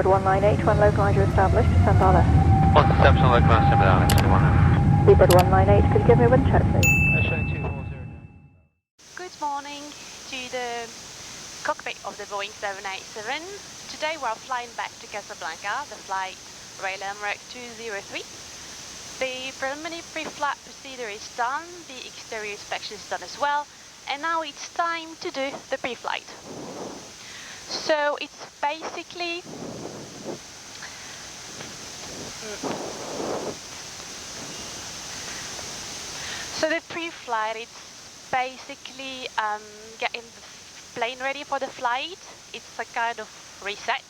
Seabird 198, when localizer established, descend RS. Once reception localized, send down, it's 1. Seabird 198, could you give me a wind check, please? Showing 240 down. Good morning to the cockpit of the Boeing 787. Today we are flying back to Casablanca, the flight Rail-Emirates 203. The preliminary pre-flight procedure is done, the exterior inspection is done as well, and now it's time to do the pre-flight. So it's basically so the pre-flight, it's basically getting the plane ready for the flight. It's a kind of reset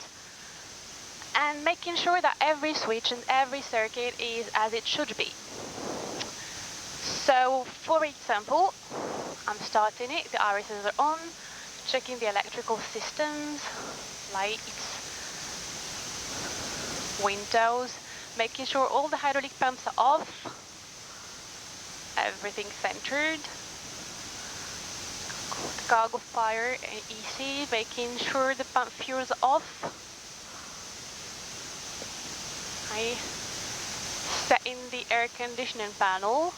and making sure that every switch and every circuit is as it should be. So for example, I'm starting it, the RSs are on, checking the electrical systems, lights, windows, making sure all the hydraulic pumps are off, everything centered, the cargo fire and EC, making sure the pump fuels are off. I set in the air conditioning panel.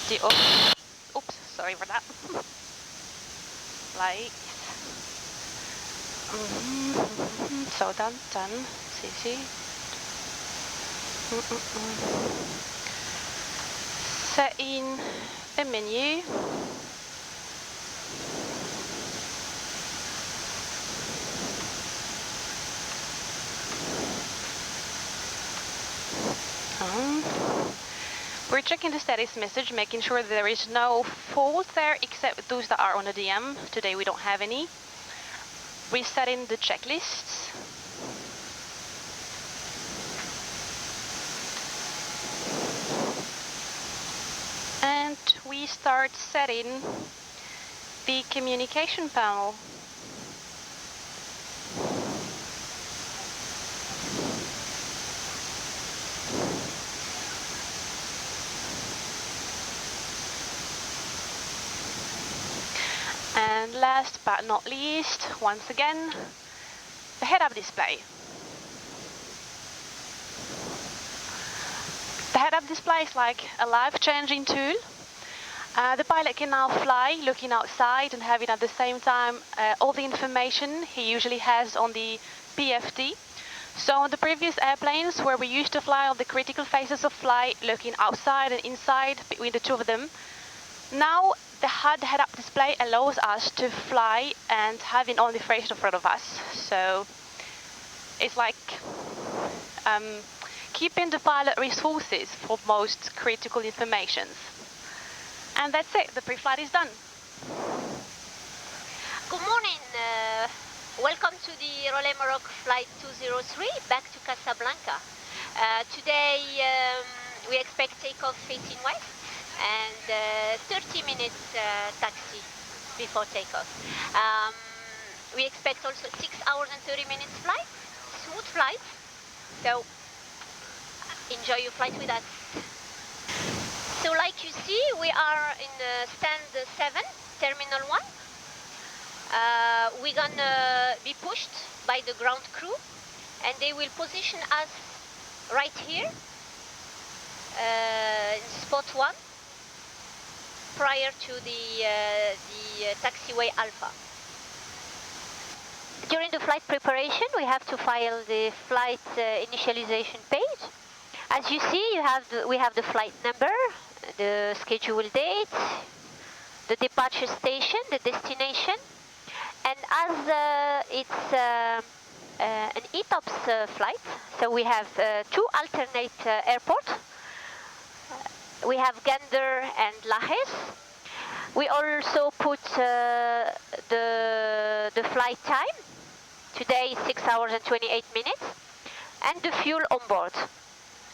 The oops, sorry for that. Lights. So done. CC. Set in the menu. We're checking the status message, making sure that there is no fault there except those that are on the DM. Today we don't have any. Resetting the checklists. And we start setting the communication panel. And last but not least, once again, the head-up display. The head-up display is like a life-changing tool. The pilot can now fly looking outside and having at the same time all the information he usually has on the PFD. So on the previous airplanes where we used to fly on the critical phases of flight, looking outside and inside between the two of them, now the HUD head-up display allows us to fly and having all the information in front of us. So it's like keeping the pilot resources for most critical information. And that's it, the pre-flight is done. Good morning. Welcome to the Rail-Emirates flight 203 back to Casablanca. Today we expect takeoff 18 west and 30 minutes taxi before takeoff. We expect also 6 hours and 30 minutes flight, smooth flight. So enjoy your flight with us. So like you see, we are in stand 7, terminal 1. We're gonna be pushed by the ground crew and they will position us right here in spot 1 prior to the taxiway Alpha. During the flight preparation, we have to file the flight initialization page. As you see, we have the flight number, the schedule date, the departure station, the destination, and as it's an ETOPS flight, so we have 2 alternate airports. We have Gander and Lajes. We also put the flight time. Today is 6 hours and 28 minutes, and the fuel on board.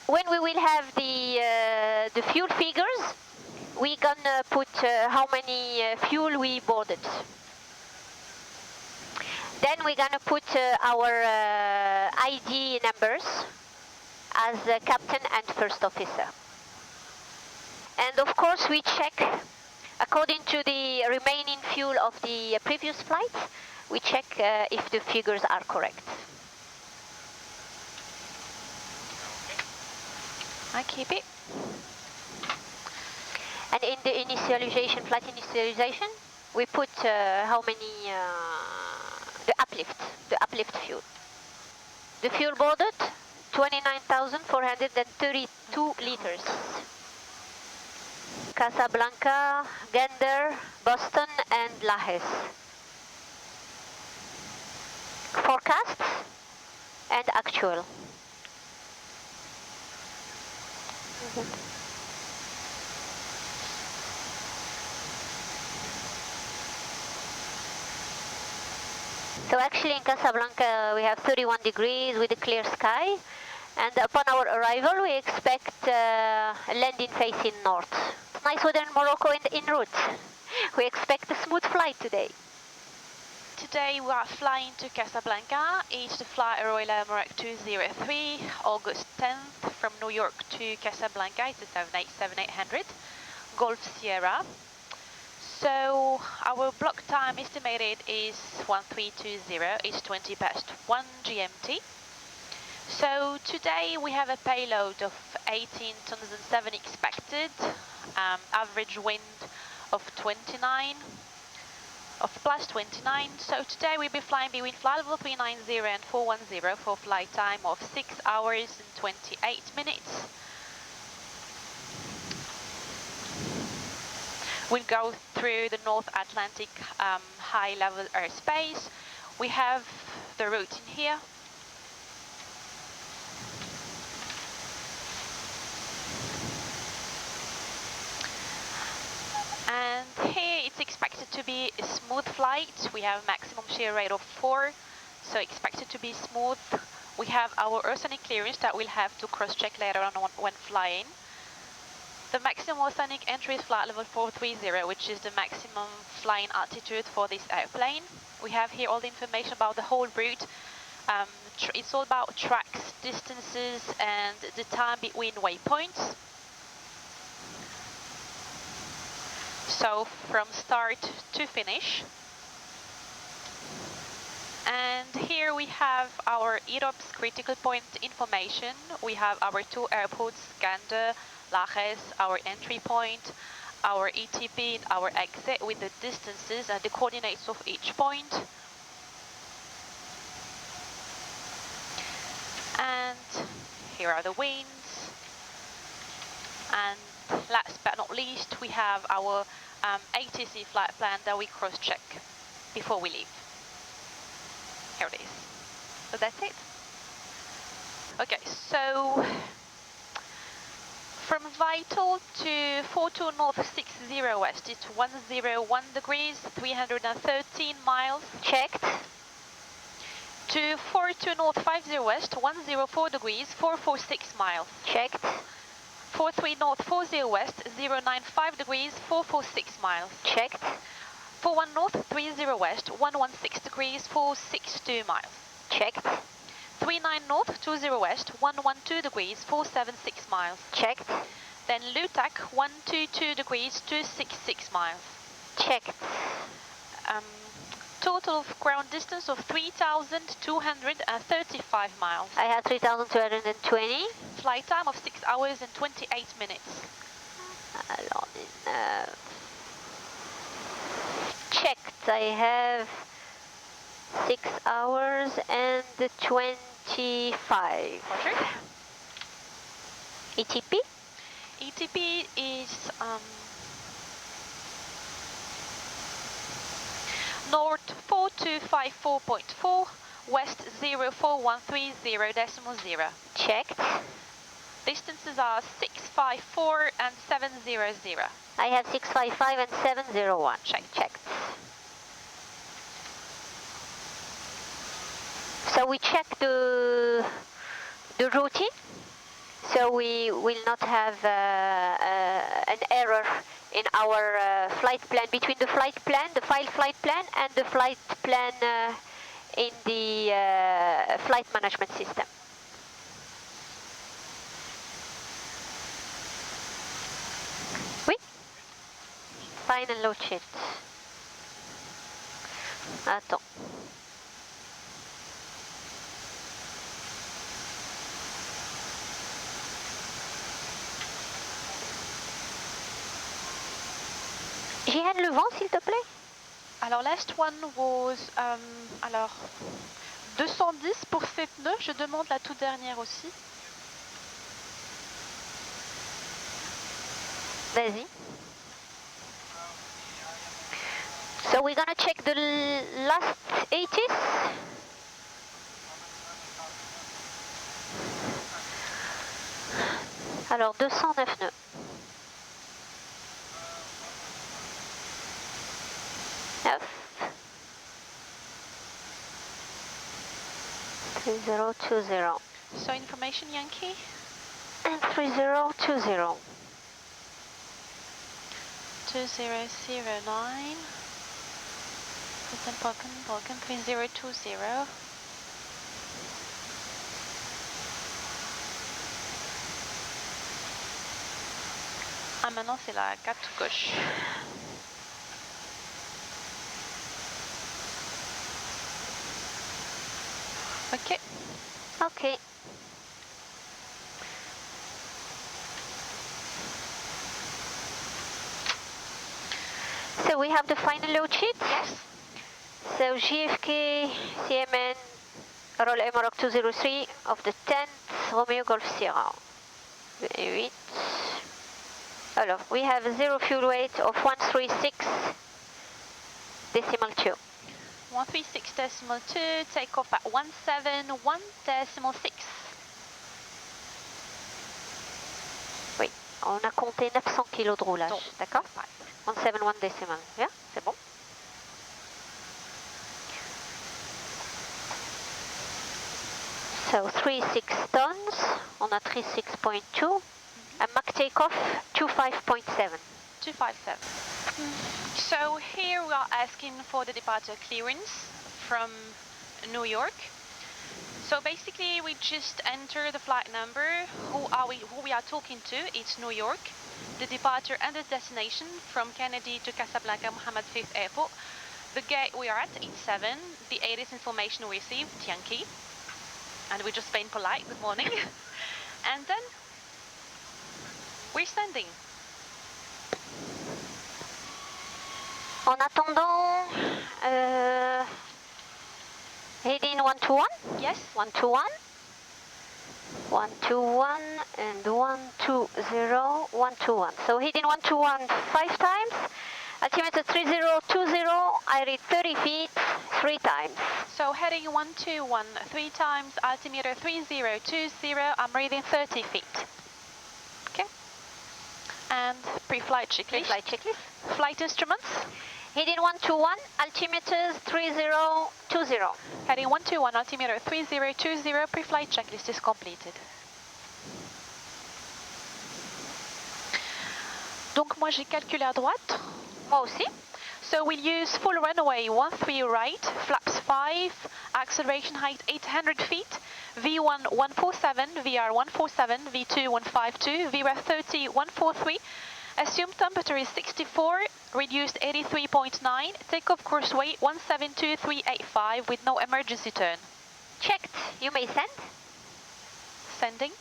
When we will have the fuel figures, we're gonna put how many fuel we boarded. Then we're gonna put our ID numbers as captain and first officer. And of course we check According to the remaining fuel of the previous flight, we check if the figures are correct. I keep it. And in the initialization, flight initialization, we put how many, the uplift fuel. The fuel boarded, 29,432 liters. Casablanca, Gander, Boston and Lajes. Forecast and actual. So actually in Casablanca we have 31 degrees with a clear sky, and upon our arrival we expect landing facing north. Nice weather in Morocco en route. We expect a smooth flight today. Today we are flying to Casablanca. It's the flight Royal Air Maroc 203, August 10th from New York to Casablanca. It's a 787-800 Golf Sierra. So our block time estimated is 1320. It's 20 past 1 GMT. So today we have a payload of 18 tons and 7 expected, average wind of 29, of plus 29. So today we'll be flying between flight level 390 and 410 for flight time of 6 hours and 28 minutes. We'll go through the North Atlantic high-level airspace. We have the route in here. And here it's expected to be a smooth flight. We have maximum shear rate of 4, so expected to be smooth. We have our oceanic clearance that we'll have to cross-check later on when flying. The maximum oceanic entry is flight level 430, which is the maximum flying altitude for this airplane. We have here all the information about the whole route. It's all about tracks, distances, and the time between waypoints. So from start to finish. And here we have our ETOPS critical point information. We have our 2 airports, Gander, Lajes, our entry point, our ETP, our exit with the distances and the coordinates of each point. And here are the winds. And last but not least, we have our ATC flight plan that we cross-check before we leave. Here it is. So that's it. Okay, so from Vital to 42 North 60 West, it's 101 degrees, 313 miles. Checked. To 42 North 50 West, 104 degrees, 446 miles. Checked. 43 North 40 West, 095 degrees, 446 miles. Checked. 41 North 30 West, 116 degrees, 462 miles. Checked. 39 North 20 West, 112 degrees, 476 miles. Checked. Then Lutak 122 degrees, 266 miles. Checked. Total of ground distance of 3,235 miles. I had 3,220. Flight time of 6 hours and 28 minutes. Checked. I have 6 hours and 25. Roger. ETP? ETP is North 4254.4, West 04130.0. Checked. Distances are 654 and 700. I have 655 and 701. Checked. So we check the routing, so we will not have an error in our flight plan, between the flight plan, the flight plan, and the flight plan in the flight management system. Oui? final load sheet. Attends. JN, le vent, s'il te plaît. Alors, last one was, alors, 210 pour cette nœud. Je demande la toute dernière aussi. Vas-y. So we're gonna check the last 80s. Alors 209 nœuds. F 3020 So information Yankee. and 3020. 2009. Broken 3020. Ah, maintenant c'est la 4 gauche. Ok. Okay. So we have the final load sheet. Yes. So JFK, CMN, roll Maroc 203 of the 10th Romeo Golf Sierra. 8. Alors, we have a zero fuel weight of 136.2. 136.2, takeoff at 171.6. Oui, on a compté 900 kg de roulage, Donc, d'accord? 171 decimal, yeah, c'est bon. So 36 tons, on a 36.2, and Mach takeoff 25.7. 257. So here we are asking for the departure clearance from New York. So basically we just enter the flight number, who we are talking to, it's New York, the departure and the destination from Kennedy to Casablanca Mohammed V Airport. The gate we are at, it's 7, the ATIS information we received, Yankee, and we're just being polite, good morning. And then we're sending. En attendant, heading 121. Yes. 121. 121 and 120, 121. So heading 121 5 times. Altimeter 3020, I read 30 feet 3 times. So heading 121 3 times, altimeter 3020, I'm reading 30 feet. Okay. And pre-flight checklist. Pre-flight checklist. Flight instruments. Heading 121, altimeter 3020. Heading 121, altimeter 3020, pre-flight checklist is completed. Donc moi j'ai calculé à droite. Moi aussi. So we'll use full runway 13 right, flaps 5, acceleration height 800 feet, V1 147, VR 147, V2 152, VR 30 143. Assumed temperature is 64, reduced 83.9, takeoff course weight 172385 with no emergency turn. Checked. You may send. Sending.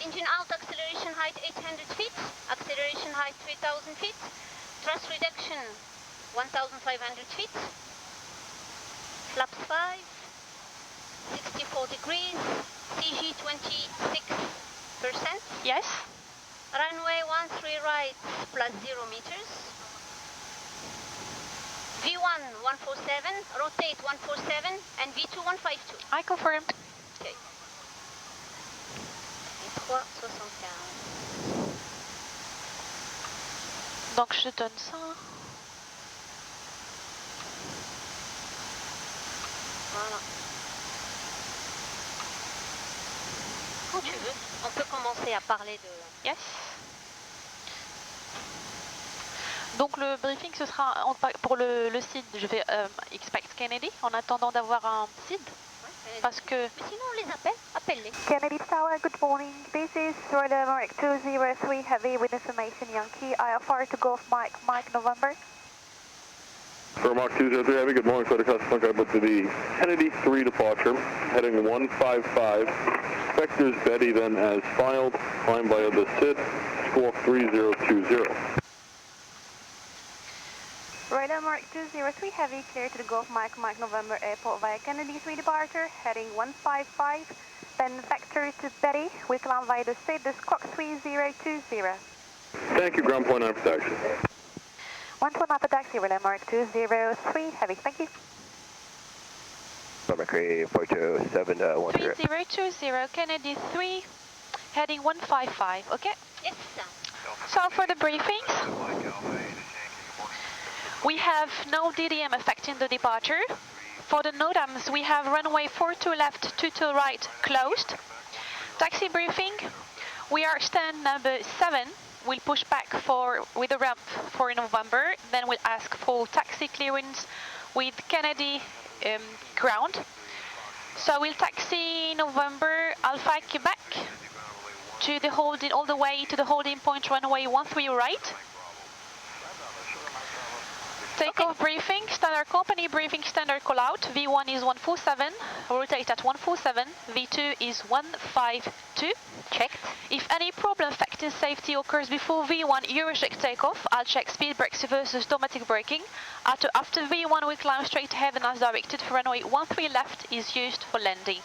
Engine out, acceleration height 800 feet, acceleration height 3000 feet, thrust reduction 1500 feet, flaps 5, 64 degrees, CG 26%. Yes. Runway 13 right plus 0 meters. V1 147, rotate 147 and V2 152. I confirmed. Okay. Et 3,75. Donc je donne ça. Voilà. Quand tu veux, on peut commencer à parler de... Yes. Donc le briefing ce sera pour le seed, je vais expect Kennedy en attendant d'avoir un seed. Parce que... Mais sinon, on les appelle. Appelle-les. Kennedy Tower, good morning. This is Royal American 203 Heavy with information Yankee. IFR to Golf Mike November. For Mach 203 Heavy, good morning, Flight Casablanca, but to the Kennedy 3 departure, heading 155, vectors Betty then as filed, climb via the SID, squawk 3020. Royal American 203 Heavy, clear to the Golf Mike November Airport via Kennedy 3 departure, heading 155, then vector to Betty, we climb via the SID, the squawk 3020. Thank you, ground point 9 for taxi. 129 for taxi, Royal American 203 Heavy, thank you. American 427 10. 3020, Kennedy 3, heading 155, okay? Yes. So for the briefings, we have no DDM affecting the departure. For the NOTAMs, we have runway 42 left, 22 right closed. Taxi briefing, we are stand number 7. We'll push back with the ramp for November. Then we'll ask for taxi clearance with Kennedy ground. So we'll taxi November Alpha Quebec to the holding, all the way to the holding point runway 13 right. Takeoff briefing, standard company briefing, standard call out. V1 is 147, rotate at 147. V2 is 152. Checked. If any problem affecting safety occurs before V1, you reject takeoff. I'll check speed brakes versus automatic braking. After V1, we climb straight ahead and as directed for runway 13 left is used for landing.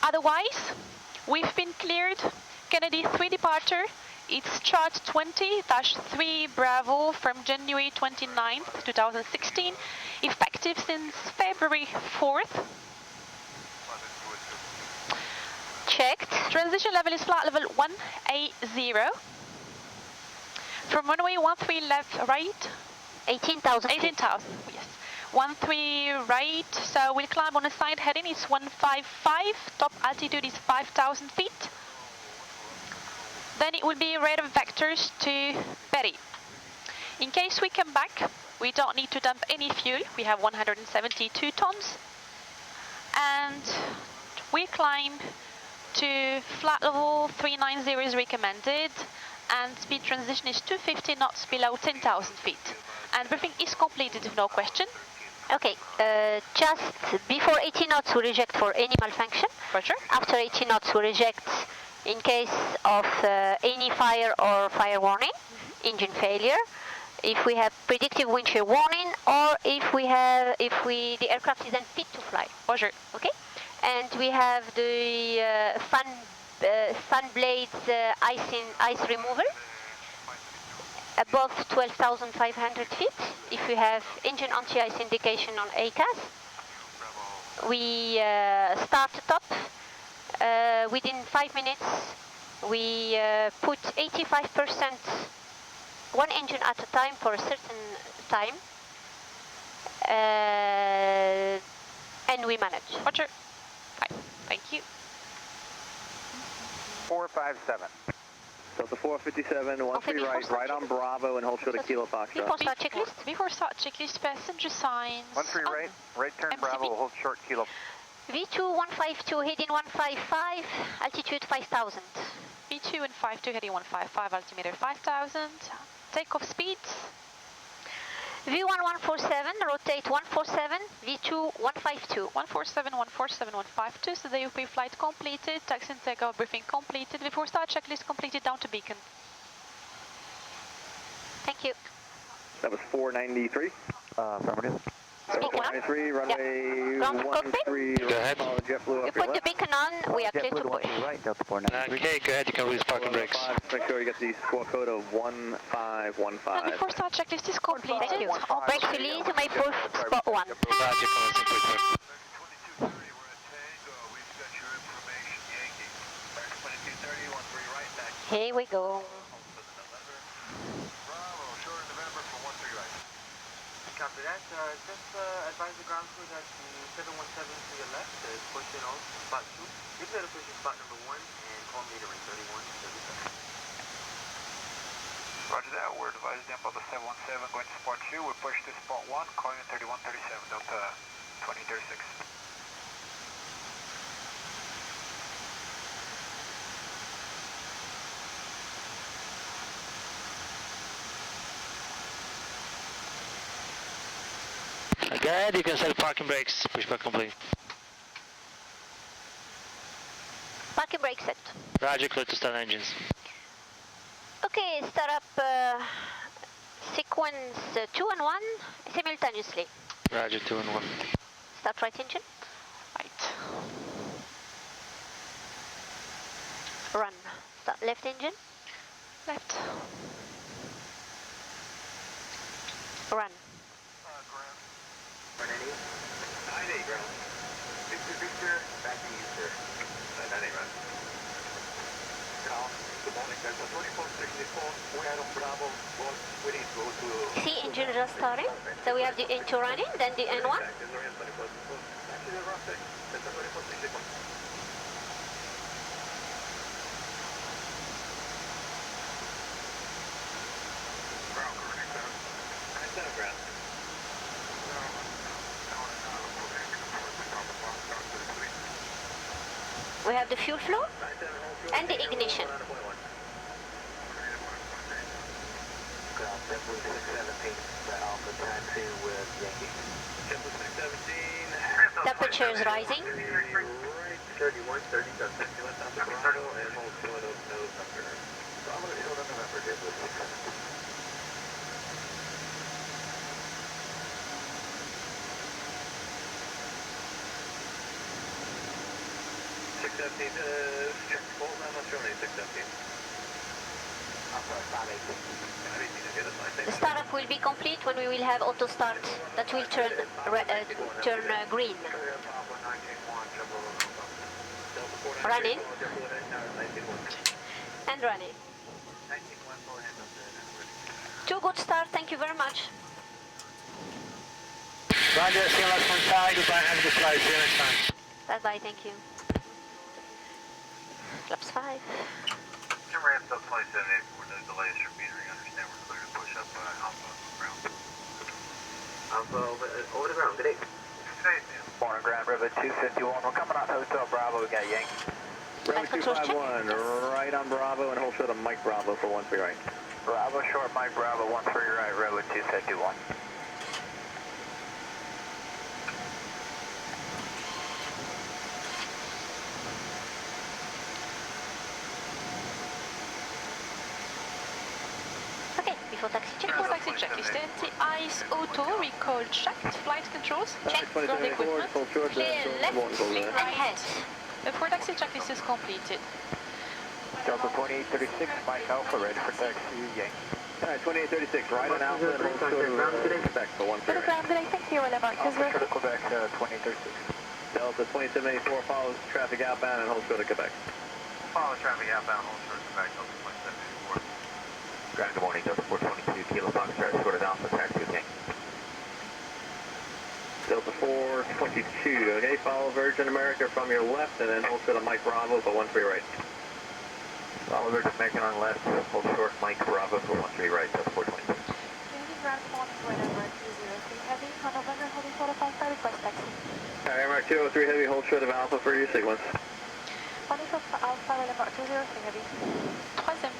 Otherwise, we've been cleared. Kennedy 3 departure. It's chart 20-3 Bravo from January 29th, 2016, effective since February 4th. Checked. Transition level is flight level 180. From runway 13 left, right? 18,000. 18,000, yes. 13 right, so we'll climb on the side heading, it's 155, top altitude is 5,000 feet. Then it will be radar vectors to Betty. In case we come back, we don't need to dump any fuel. We have 172 tons. And we climb to flight level 390 is recommended. And speed transition is 250 knots below 10,000 feet. And briefing is completed with no question. Okay, just before 80 knots we reject for any malfunction. Roger. After 80 knots we reject in case of any fire or fire warning, engine failure, if we have predictive wind shear warning, or if the aircraft is unfit to fly. Roger. Okay, and we have the fan blades ice removal above 12,500 feet. If we have engine anti-ice indication on ACAS, we start top. Within 5 minutes, we put 85% one engine at a time for a certain time, and we manage. Roger. Fine. Thank you. 457. Delta 457, 13 right on Bravo and hold short of Kilo Foxtrot. Before start checklist? Before start checklist, passenger signs. 13 right turn MCB. Bravo, hold short kilo. V2 152 heading 155, altitude 5,000. V2 and 52 heading 155, altimeter 5,000. Takeoff speeds. V1 147, rotate 147, V2 152. 147, 147, 152. So the UP flight completed. Taxi and takeoff briefing completed. Before start checklist completed down to beacon. Thank you. That was 493. Affirmative. Speaking on. 493, runway Ground for cockpit. 13, Go ahead. follow JetBlue You off your put the left. beacon on, we are clear to JetBlue push. 12 right, Delta 493. Okay, go ahead, you can release parking brakes. Make sure you get the squawk code of 1515. And before start checklist is completed. Thank you. on Brakes release, you may push spot 1. Roger, commencing quick. Here we go. Copy that. Just advise the ground crew that the 717 to your left is pushing on spot 2. You better push in spot number 1 and call meter in 3137. Roger that, we're advising them about the 717 going to spot 2. We'll push to spot 1, calling in 3137, Delta 2036. Go ahead, you can set parking brakes. Pushback complete. Parking brake set. Roger, clear to start engines. Okay, start up sequence 2 and 1 simultaneously. Roger, 2 and 1. Start right engine. Right. Run. Start left engine. Left. Run. Ground. 9-8 ground. Victor, back to you, sir. 9-8 run. Good morning, Delta 2464, we are on Bravo, we need to go to... See, engine just starting. So we have the N2 running, then the N1. Actually, around 6, Delta 2464. Ground, correct, 9-7 ground. We have the fuel flow and the ignition. Temperature is rising. 31, 30, 617, check full, I'm not showing any 617. I'm sorry, 518. The startup will be complete when we will have auto start that will turn green. Running. And running. 2 good start, thank you very much. Roger, see you left one side, goodbye, have a good flight, see you next time. Bye bye, thank you. Flaps 5. Jim ramped up flight 78 for no delays for metering. Understand we're clear to push up Alpha ground. Alpha over the ground, good day. Good day, man. Morning, ground, Rivet 251. We're coming out Hotel Bravo, we got Yankee. Right control check. 251, right on Bravo and hold short of Mike Bravo for 13 right. Bravo short, Mike Bravo, 13 right, Rivet 251. Okay, before taxi check. Before taxi check, is the anti-ice auto recall checked? Flight controls? Check. Ground equipment? Clear left and head. Before taxi checklist is completed. Delta 2836, Mike Alpha, ready for taxi, Yankee. Alright, 2836, right on Alpha and hold short of Quebec for 13 For the right. ground, did I think you were about Alpha to Quebec, 2036. Delta 2784 follows traffic outbound and hold short of Quebec. Follow traffic outbound, hold short to back, Delta 2784. Ground, good morning, Delta 422, Kilo Foxtrot, short of Alpha, taxi, Yankee. Delta 422, okay, follow Virgin America from your left and then hold short of Mike Bravo for 13 right. Follow Virgin America on left, hold short, Mike Bravo for 13 right, Delta 422. ground morning, November 203 heavy, on November holding 455, request taxi. Alright, Mark 203 heavy, hold short of Alpha for your sequence. Holding for Alpha, November 203 heavy. Troisième.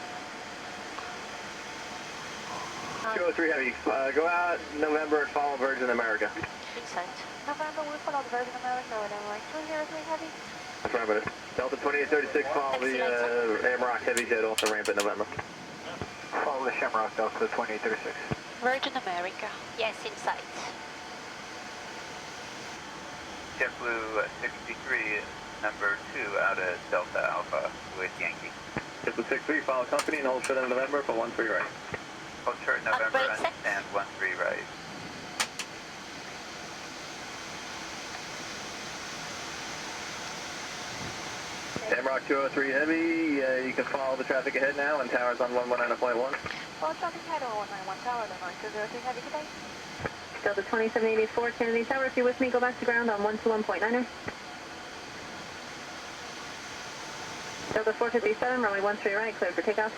203 heavy, go out November and follow Virgin America. Inside. November, we follow the Virgin America, November 203 heavy. Affirmative. Delta 2836, follow the Amarok heavy jet off the ramp in November. Follow the Shamrock, Delta 2836. Virgin America. Yes, inside. JetBlue 63, number 2 out of Delta Alpha with Yankee. JetBlue 63, follow company and hold short of November for 13 right. Hold short November Upgrade set. and 13 right. Amarok 203 heavy, you can follow the traffic ahead now and towers on 119.1. Follow traffic head over 191 tower, November 203 heavy today. Delta 2784, Kennedy Tower, if you're with me, go back to ground on 121.9er. Delta 457, runway 13 right, cleared for takeoff.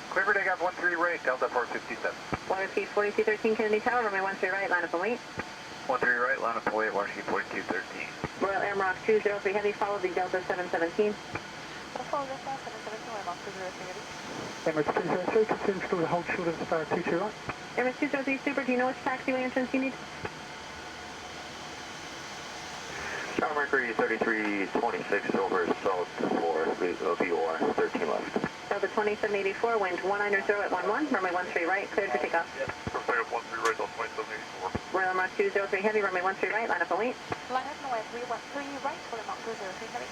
Clear for takeoff, 13 right, Delta 457. One repeat, 4213 Kennedy Tower, runway 13 right, line up and wait. 13 right, line up and wait, 4213. Royal Amarok 203 heavy, follow the Delta 717. We'll follow the 772, Airbox 203 heavy. Emirates 203, continue to hold short of 22 right. Emirates 203 Super, do you know which taxiway entrance you need? Mercury 3326 over South 4, VOR 13 left. Delta 2784, wind 190 at 11, runway 13 right, cleared for takeoff. Flight up 13 right, Delta 2784. Royal Mark 203 Heavy, runway 13 right, line up and wait. Line up and wait, 313 right, Royal Mark 203 Heavy.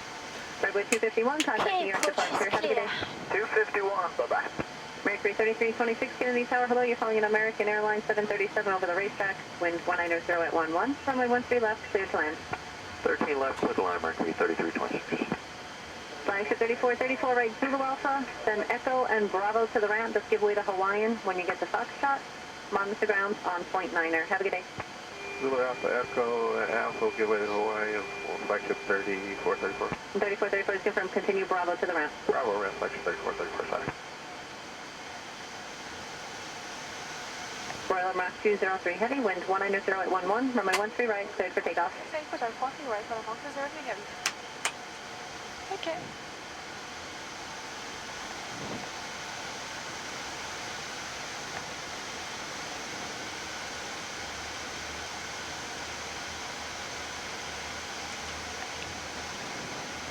Redwood 251, contacting your departure. Have a good day. 251, bye-bye. Mercury 3326 Kennedy Tower, hello, you're calling an American Airlines 737 over the racetrack, wind 190 at 11, runway 13 left, cleared to land. 13 left with line Mercury 3326. Flagship 3434 right, Zulu Alpha, then Echo and Bravo to the ramp, just give way to Hawaiian when you get the Foxtrot. Monitor ground on point 9er. Have a good day. Zulu Alpha Echo, Alpha, give way to Hawaii, flagship 3434. 3434 is confirmed, continue Bravo to the ramp. Bravo, ramp, flagship 3434, sorry. Royal Mark 203 Heavy, wind 190 at 11, runway 13 right, cleared for takeoff. Same for Delta 40 right, Royal Mark 203 Heavy. Okay.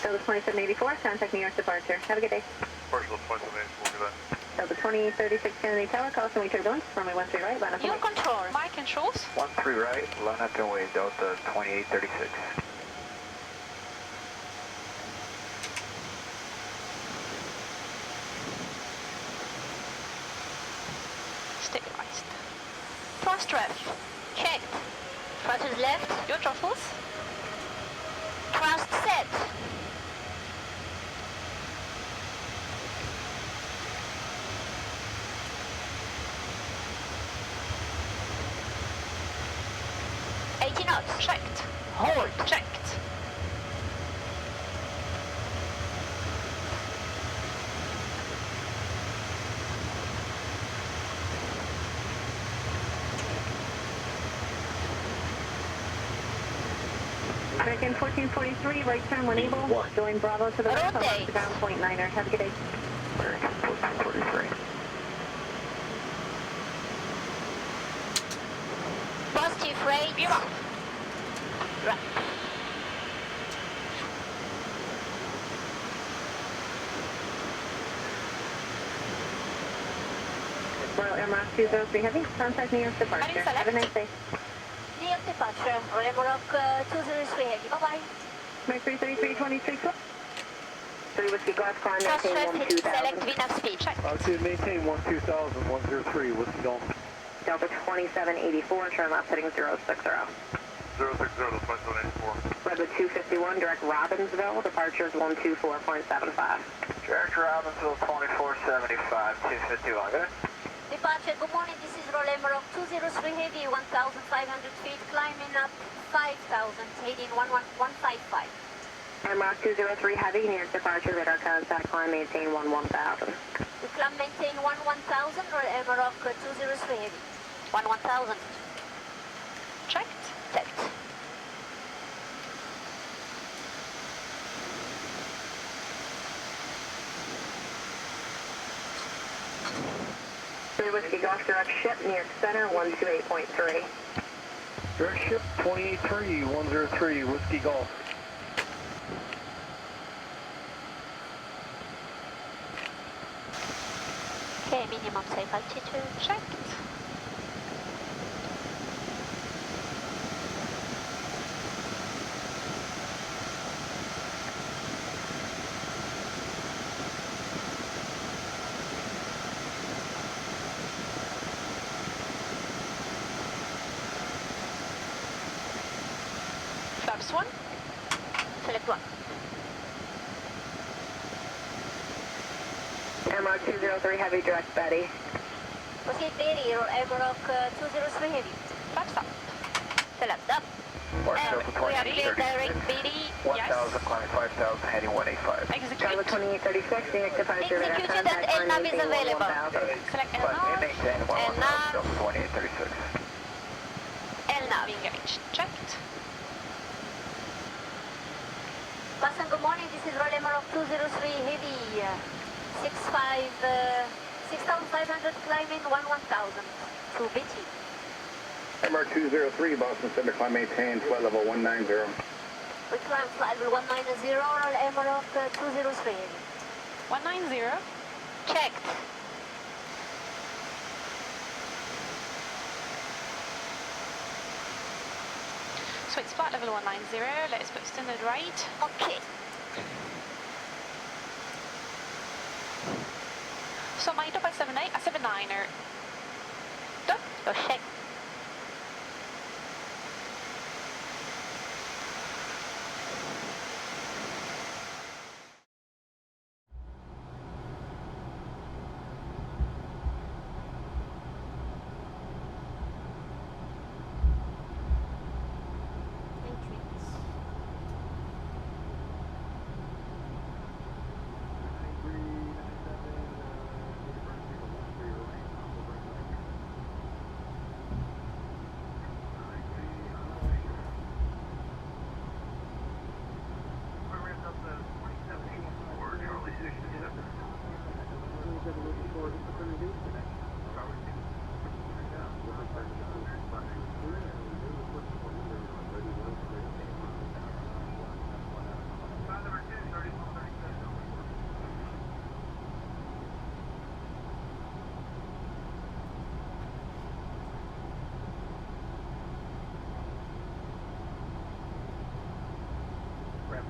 Delta 2784, contact New York departure. Have a good day. Partial 2784, good day. Delta 2036 Kennedy Tower, call some turbulence, runway 13 right, line up and Your wait. control. My controls. 13 right, line up and wait, Delta 2836. Stabilized. Thrust ref. Checked. Thrusters left. Your throttles. Thrust set. knots. Checked. Hold. Checked. American 1443, right turn when able. Join Bravo to the right, Rotate. to ground point 9er. Have a good day. American 1443. Positive rate. Be up. Right. Royal Air Max 203 Heavy, contact New York departure. Have a nice day. New York departure. Royal Morocco 203 Heavy. Bye-bye. Mercury 3326. 3 Whiskey Golf, climb, Trust maintain traffic. 12000. Select VNAV speed. Check. Altitude maintain 12000, 103, Whiskey Golf. Delta 2784, turn left heading 060. 060, that's my 784. Redwood 251, direct Robbinsville, departure is 124.75. Direct Robbinsville 2475, 251, good? Departure. Good morning. This is Royal Morocco 203 Heavy. 1,500 feet. Climbing up 5,000. Heading 11155. Airmark 203 Heavy, New York departure, radar contact, climb, maintain 11000. We climb maintain 11000. Royal Morocco 203 Heavy. 11000. Checked. Checked. Whiskey Golf, direct ship, New York Center, 128.3. Direct ship 283, 103, Whiskey Golf. Okay, minimum safe altitude. Checked. Flaps 1. Select 1. Airmark 203 Heavy, direct Betty. Whiskey Betty, Royal Morocco 203 Heavy. Flaps up. Select up. Delta We are clear 2036. direct Betty. 1000, climbing 5000, heading 185. Charlie Execute. 2836, New York departure, radar Executed contact, at climb, LNAV is maintain available. 11000. Select But LNAV. maintain 11000, Delta 2836. LNAV. Engaged. Checked. Boston, good morning. This is Royal Morocco 203 Heavy. 6,500 climbing 11000 to BT. Airmark 203, Boston Center, climb maintain, flight level 190. We climb flight level 190, roll Emerald 203. 190. Checked. So it's flight level 190, let's put standard right. Okay. So my top at 78, a 79er. Stop. So check.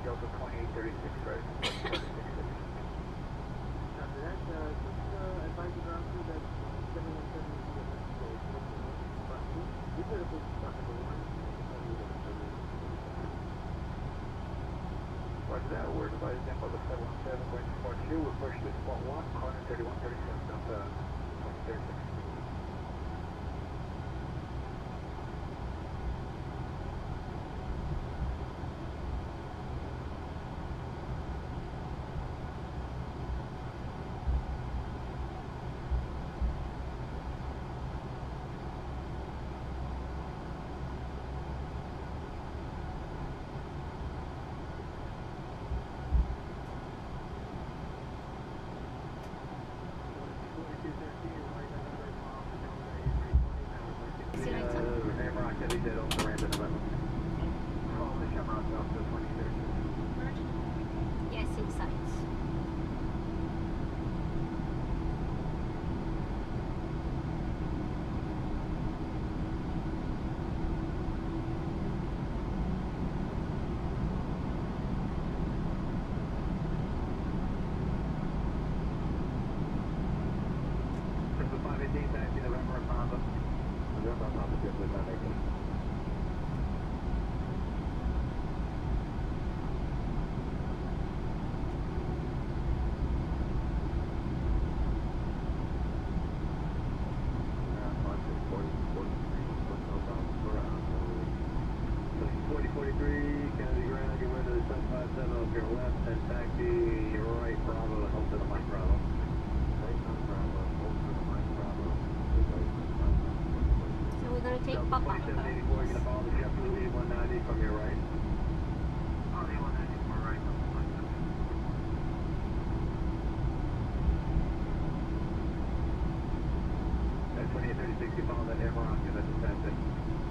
Delta 2836, right? After that, just advise the ground crew that 717 is we could have put spot number 1. Roger that, we're advised then by the 717 going to spot 2. We'll push to spot 1, corner 3137, Delta 2036. Yes, inside. Take Papa. 2784, you're going to follow the JetBlue 8190 from your right. Oh, the 8190 from our right. That's 2836, you follow that Airmark, and that's the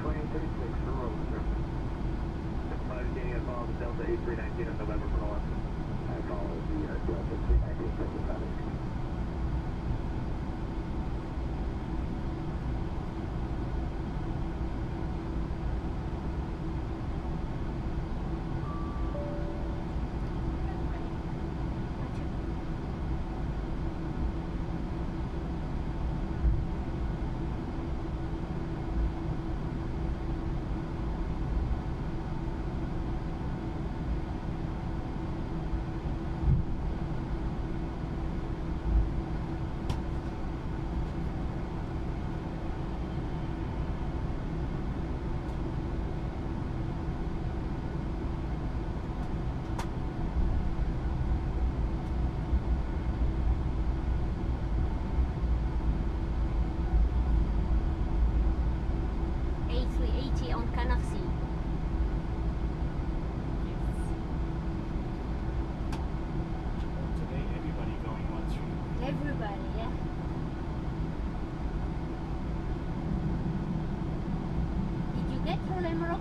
2836 for road, sir. 5 again, you follow the Delta 8319 on November for Alaska. I follow the Delta 319 from the South.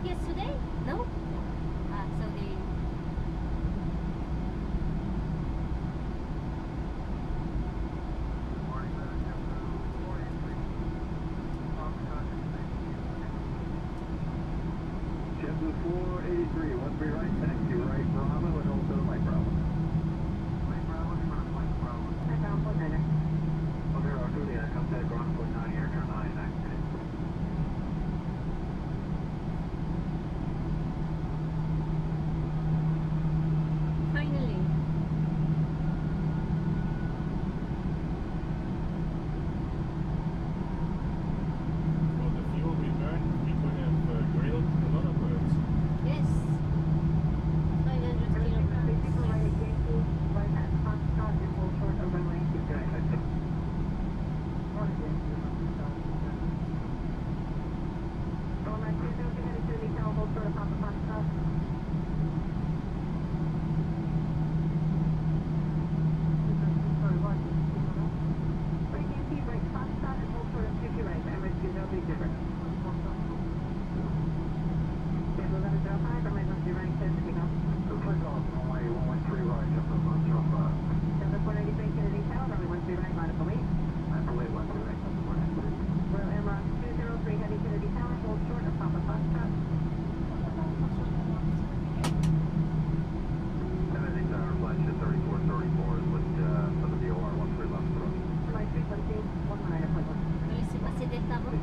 Yesterday? No? So 483, 13 right, taxi right, Bravo, and also Mike Bravo. Mike Bravo, Mike Bravo. Hi, ground point 9er. Okay, Julia, contact ground point 9 here, turn 9, activate. Finally. For the fuel we burned, we could have grilled a lot of birds. Yes. 900 kilograms. People right at Yankee, right at Foxtrot, and hold short of runway. Keep going, I think. Roll right 20, headed to the tower, hold short of Papa Foxtrot. Right Yankee, right Foxtrot, and hold short of 50 right. Emirates gives no big difference. Schedule 1105, runway 13 right, clear for takeoff. Runway 113 right, jump up on jump up. Delta 493 Kennedy Tower, runway 13 right, line up away. I believe 113 right, jump up on Royal Emirates 203 Heavy Kennedy Tower, hold short of Papa Foxtrot. Everything's on our flight, 3434 is what, for the DOR, 13 left for us. Runway 320, 19.1. Laissez passer Delta avant.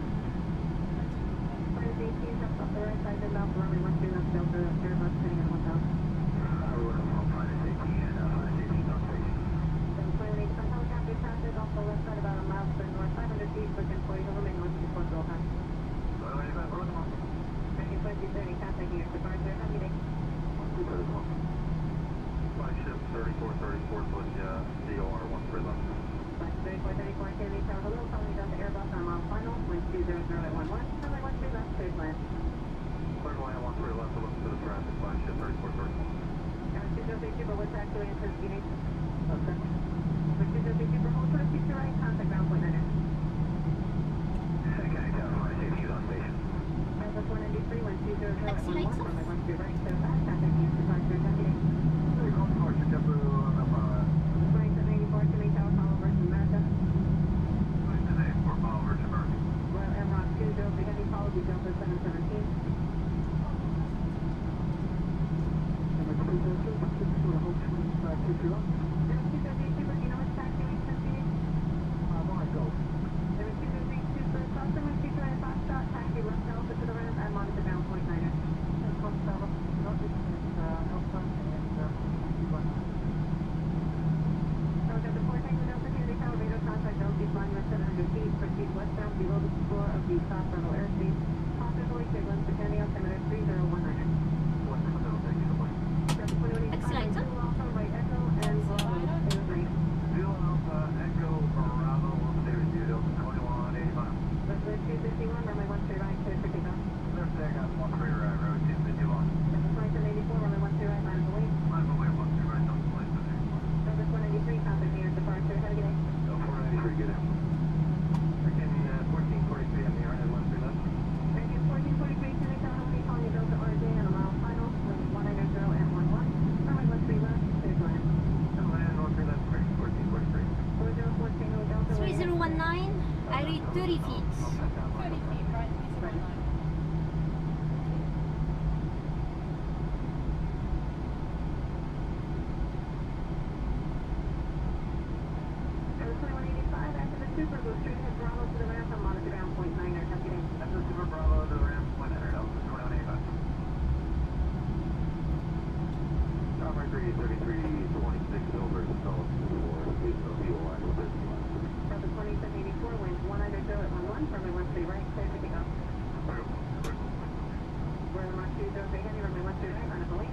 Flight JT is up the right side, then down, runway 13 left, Delta, Airbus, heading at 1000. We're looking for flight safety and flight safety start station. Then 2180 from helicopter traffic off the left side about a mile to the north, 500 feet, pushing 40 over main north, report roll time. Taking 2030, contacting your departure, have a good day. Flagship 3434 foot DOR 13 left. Flight 3434 Kennedy Tower, hello, calling down to Airbus on mile final, wind 200 at 11, runway 13 left, clear land. Clear line 13 left to look to the traffic, flagship 3434. Airbus 203 Super, what's actually in terms of units? Okay. For 203 Super, hold short of future right, contact ground point 9er. Kennedy Tower, flight safety is on station. Airbus 193, wind 200 at 11, Taxi lights off. runway 13 right, clear fast, contacting your departure, have a good day. 2784 Kennedy Tower, follow versus America. 2784 follow versus America. Royal Emirates 203 Heavy, follow the Delta 717. Taxi lights up. I read 30 feet. 30 feet, right? Super, go straight ahead, Bravo to the ramp, I'm on at the ground point 9er, have a good day. That's the Super Bravo to the ramp, 100, altitude 2185. Tower 3326 over, so VOI, Delta 2784, wind 190 at 11, runway 13 right, clear for takeoff. We're on Mark 203 Heavy, runway 13 right, line up away.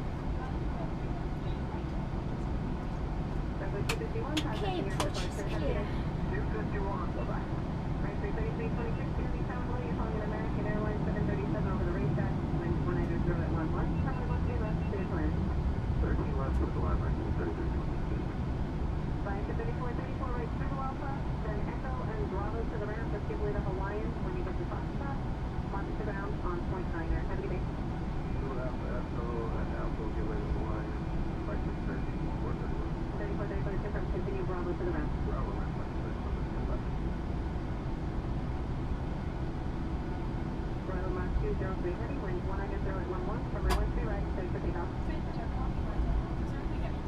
Runway 251, contacting your departure, have a good day. 251, bye-bye. Right 33326, Kennedy Tower, hello, you're calling an American Airlines 737 over the racetrack, wind 190 at 11, runway 13 left, clear to land. 13 left with the line, right, 33. Flying to 3434 right, Triple Alpha, then Echo and Bravo to the ramp, just give way to Hawaiian when you get to Foxtrot, monitor ground on point 9er, have a good day. Two Alpha, Echo, and Alpha, give way to the line, right, 34, 3434 confirm, continue Bravo to the ramp. Bravo, right, 26, 1203 heavy, wind 190 at 11, from runway 3 right, clear for takeoff. Clear for takeoff, right, 203 heavy.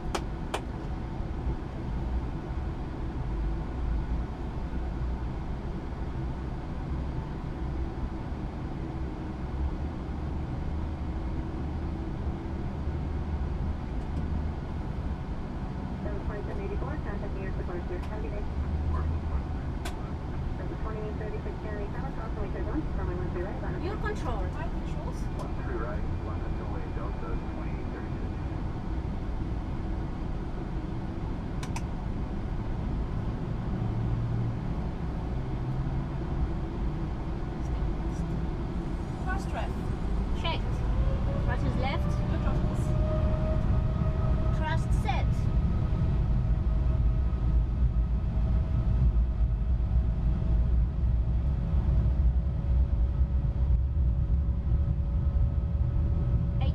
That was 2784, contact nearest departure. Have a good day. That was 2836 Kennedy Tower, crossing way 31, from runway 3 right, about Your control. My controls. 13 right, London Norway, Delta 2836. Fast left. Checked. Thrusters left. Good throttles. Thrust set.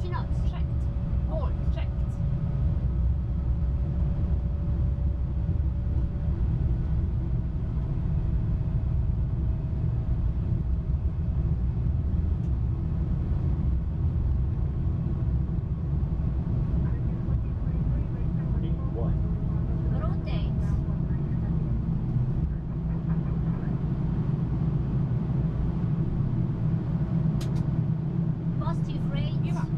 Knots. Checked. Hold. Checked. Rotate. Positive rate. Give up.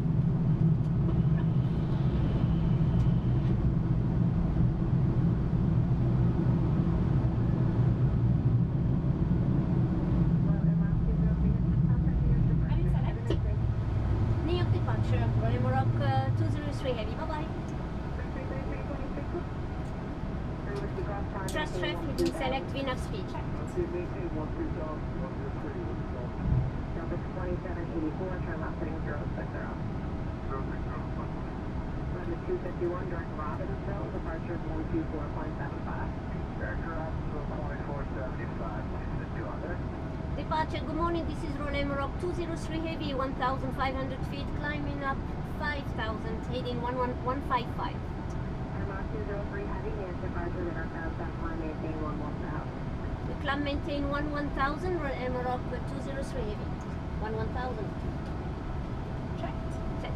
And it's select. New York departure. Rolling Rock 203 heavy. Bye bye. Trust traffic and select VNAV speed. Maintain 13,103, whiskey golf. Delta 2784, turn left heading 060. London 251, direct Robbinsville, departure of 124.75. Aircraft 2475, please do on there. Departure. Good morning. This is Rolling Rock 203 heavy. 1,500 feet. Climbing up 5,000. Heading 11155. Airmark 203 heavy, nearest departure with our cloud platform, maintain 11000. We climb maintain 11,000. Rolling Rock 203 heavy. 11,000. Checked. Set.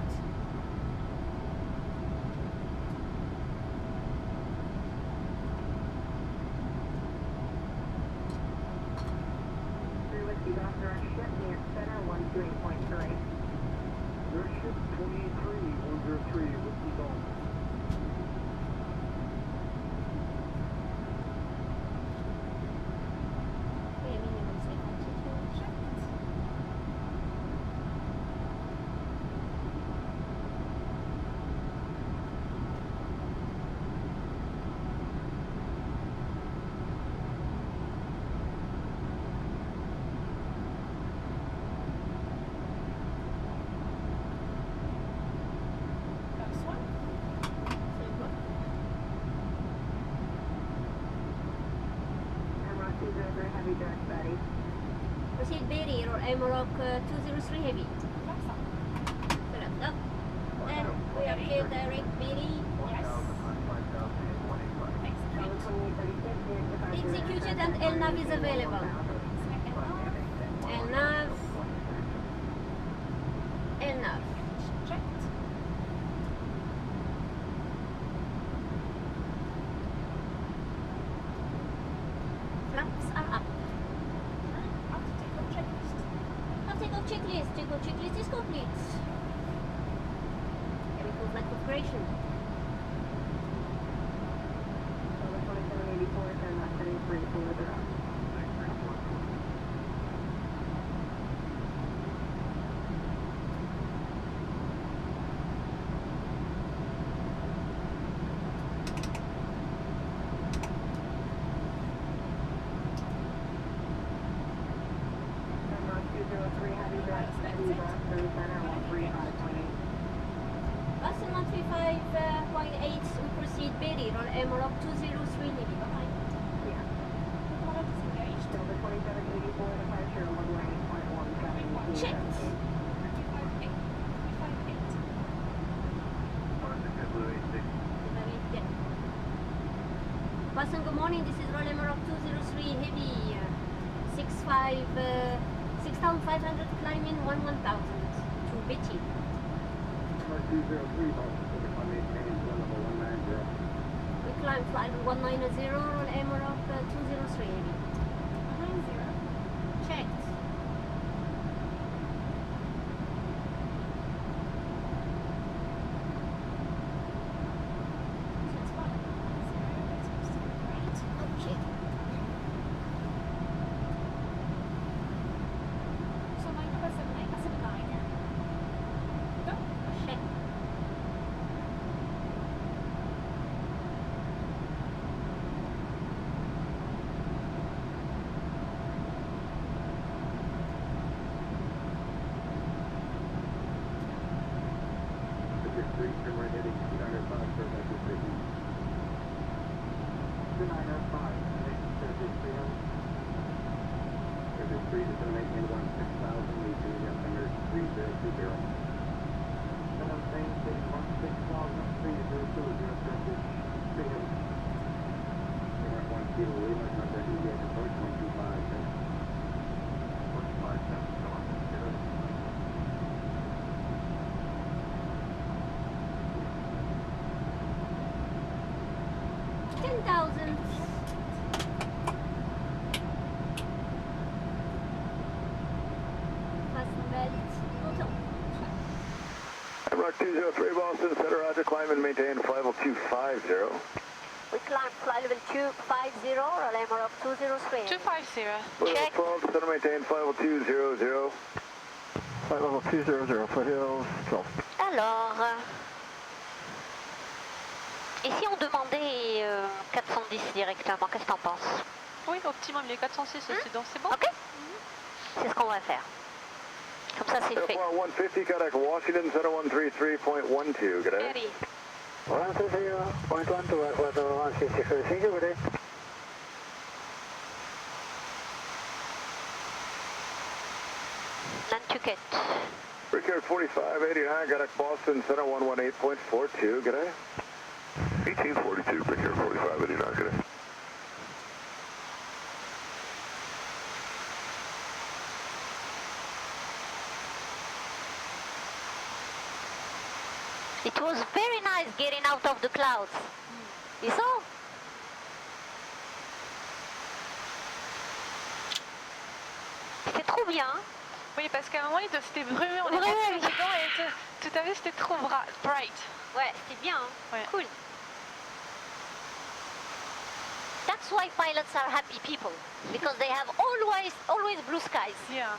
Whiskey Golf direct ship near center 128.3. Airship 283, whiskey golf. Okay, minimum safe altitude. Checked. Next one. Same one. Airmark 203 heavy, direct Betty. Proceed Berry or Amarok 203 heavy. Next up. Select up. And we are clear direct Berry. Yes. 5,000, Execute. Delta 2836, nearest departure. Executed and LNAV is available. Second off. LNAV. LNAV. Checked. Flaps are up. Up to takeoff checklist. Now takeoff checklist. Takeoff checklist is complete. Chemical flight configuration. Delta 2784, turn left heading 340. Airmark 203 heavy, direct Betty, Boston center 135.8. Boston 135.8. We proceed Berry or Amarok 203 heavy. Bye-bye. Yeah. Pilot is engaged. Delta 2784, departure runway 8.17. Checked. 358. 358. Boston, good morning. This is Rolling Rock 203 heavy. 65 6,500 climbing 1000 to Betty. Number 203, Boston Pacific, on maintain level 190. We climb flight 190, roll Emerald 203. 90. Checked. So it's 190, that's supposed to be right. Okay. So my Casablanca. No? Check. Pacific 3, turn right heading 295 for Vector 50. 295, Pacific 3, Pacific 3, just going to maintain 16,000, maintain the altimeter 3020. And I'm saying 16,000, 3020, Pacific 3, 1 kilo Lima, contact EVA approach 125, 157, go on, 10,000. Fasten belt. Auto. Rock 203 Boston, center Roger, climb and maintain flight level 250. We climb flight level 250, roll Emerald 203. 250. Level 12, center maintain flight level 200. Flight level 200, foothills 12. Alors, et si on demandait 410 directement, qu'est-ce que t'en penses? Oui, optimum, les 406 aussi, donc c'est bon. Ok. C'est ce qu'on va faire. Comme ça, c'est fait. 150, contact Washington, center 133.12, good day. Eddie. 130.12 at weather 163, thank you, good day. Nantucket. Brickyard 4589, contact Boston, center 118.42, good day. 1842, Brickyard 4589, good day. It was very nice getting out of the clouds. You saw? C'était trop bien. Oui, parce qu'à un moment, il s'était brumé, on est Ouais. rentré dedans et tout à fait, c'était trop bright. Ouais, c'était bien. Hein? Ouais. Cool. That's why pilots are happy people, because they have always blue skies. Yeah.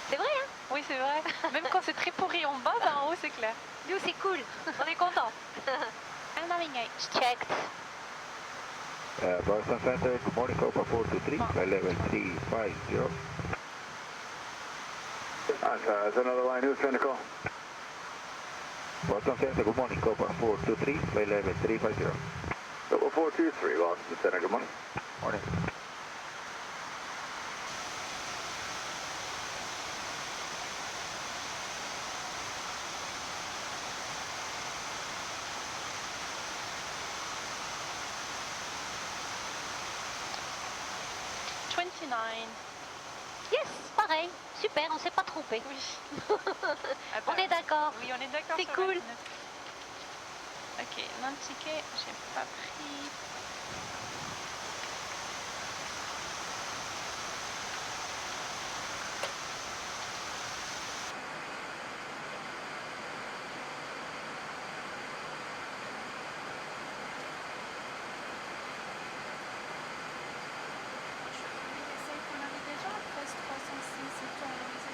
C'est vrai, hein? Oui, c'est vrai. Même quand c'est très pourri en bas, ben en haut, c'est clair. Nous, c'est cool. On est content. I'm navigate. Checked. Boston Center, good morning, Copa 423, flight level 350. That's another line, who's trying to call? Boston Center, good morning, Copa 423, flight level 350. Level 423, Boston Center, good morning. Morning. Yes, pareil. Super, on s'est pas trompé. Oui. On est d'accord. Oui, on est d'accord. C'est sur cool. 29. Ok, Nantucket, j'ai pas pris. Celle qu'on avait déjà, 13306 et tout, on avait ça.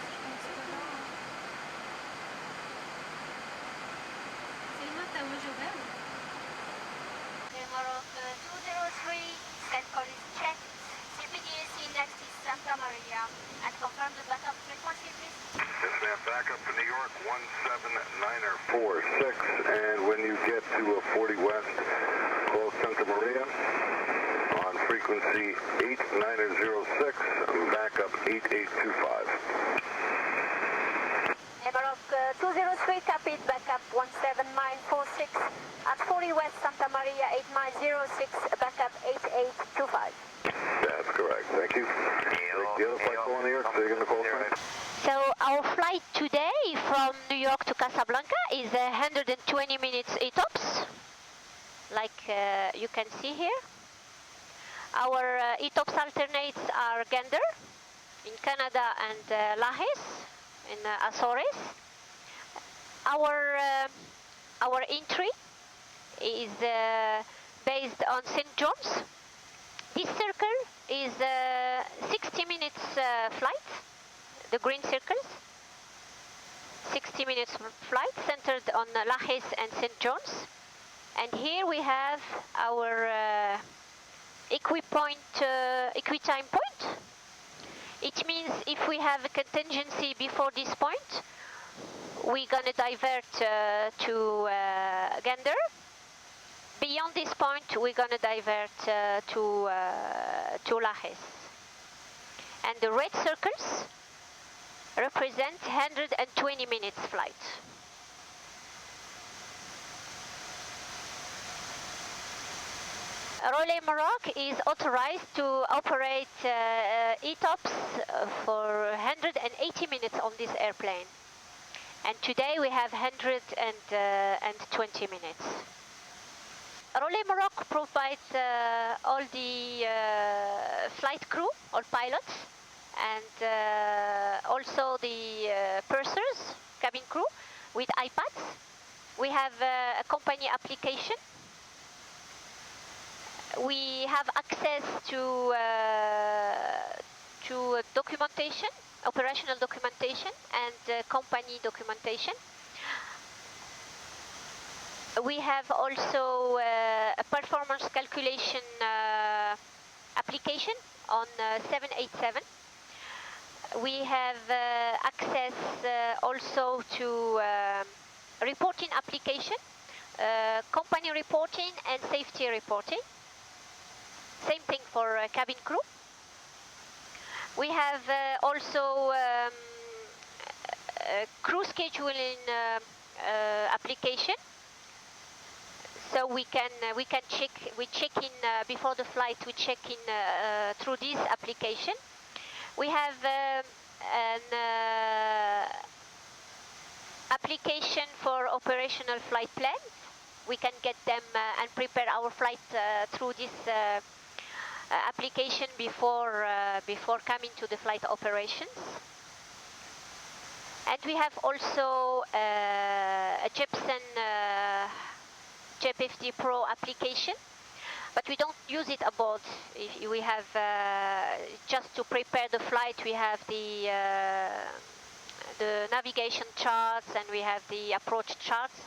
Je pense que là. C'est le matin où je vais. Emerald 203, set call is checked. CPDS index is Santa Maria. And confirm the backup frequency, please. Dispatch backup to New York 17946, and when you get to 40 West, call Santa Maria on frequency 8906, backup 8825. Emerald 203, copied, backup 17946. At 40 West Santa Maria 8906, backup 8825. That's flight today from New York to Casablanca is 120 minutes ETOPS, like you can see here. Our ETOPS alternates are Gander in Canada and Lajes in Azores. Our entry is based on St. John's. This circle is 60 minutes flight, the green circles. 60 minutes flight centered on Lajes and St. John's. And here we have our equi-time point. It means if we have a contingency before this point, we're going to divert to Gander. Beyond this point, we're going to divert to Lajes. And the red circles represent 120 minutes flight. Relais Maroc is authorized to operate ETOPS for 180 minutes on this airplane. And today we have 120 minutes. Relais Maroc provides all the flight crew, all pilots, and also the pursers, cabin crew, with iPads. We have a company application. We have access to documentation, operational documentation, and company documentation. We have also a performance calculation application on 787. We have access also to reporting application, company reporting and safety reporting. Same thing for cabin crew. We have also crew scheduling application. So we check in before the flight. We check in through this application. We have an application for operational flight plans. We can get them and prepare our flight through this application before coming to the flight operations. And we have also a Jepsen JFK Pro application, but we don't use it aboard. We have just to prepare the flight. We have the navigation charts and we have the approach charts,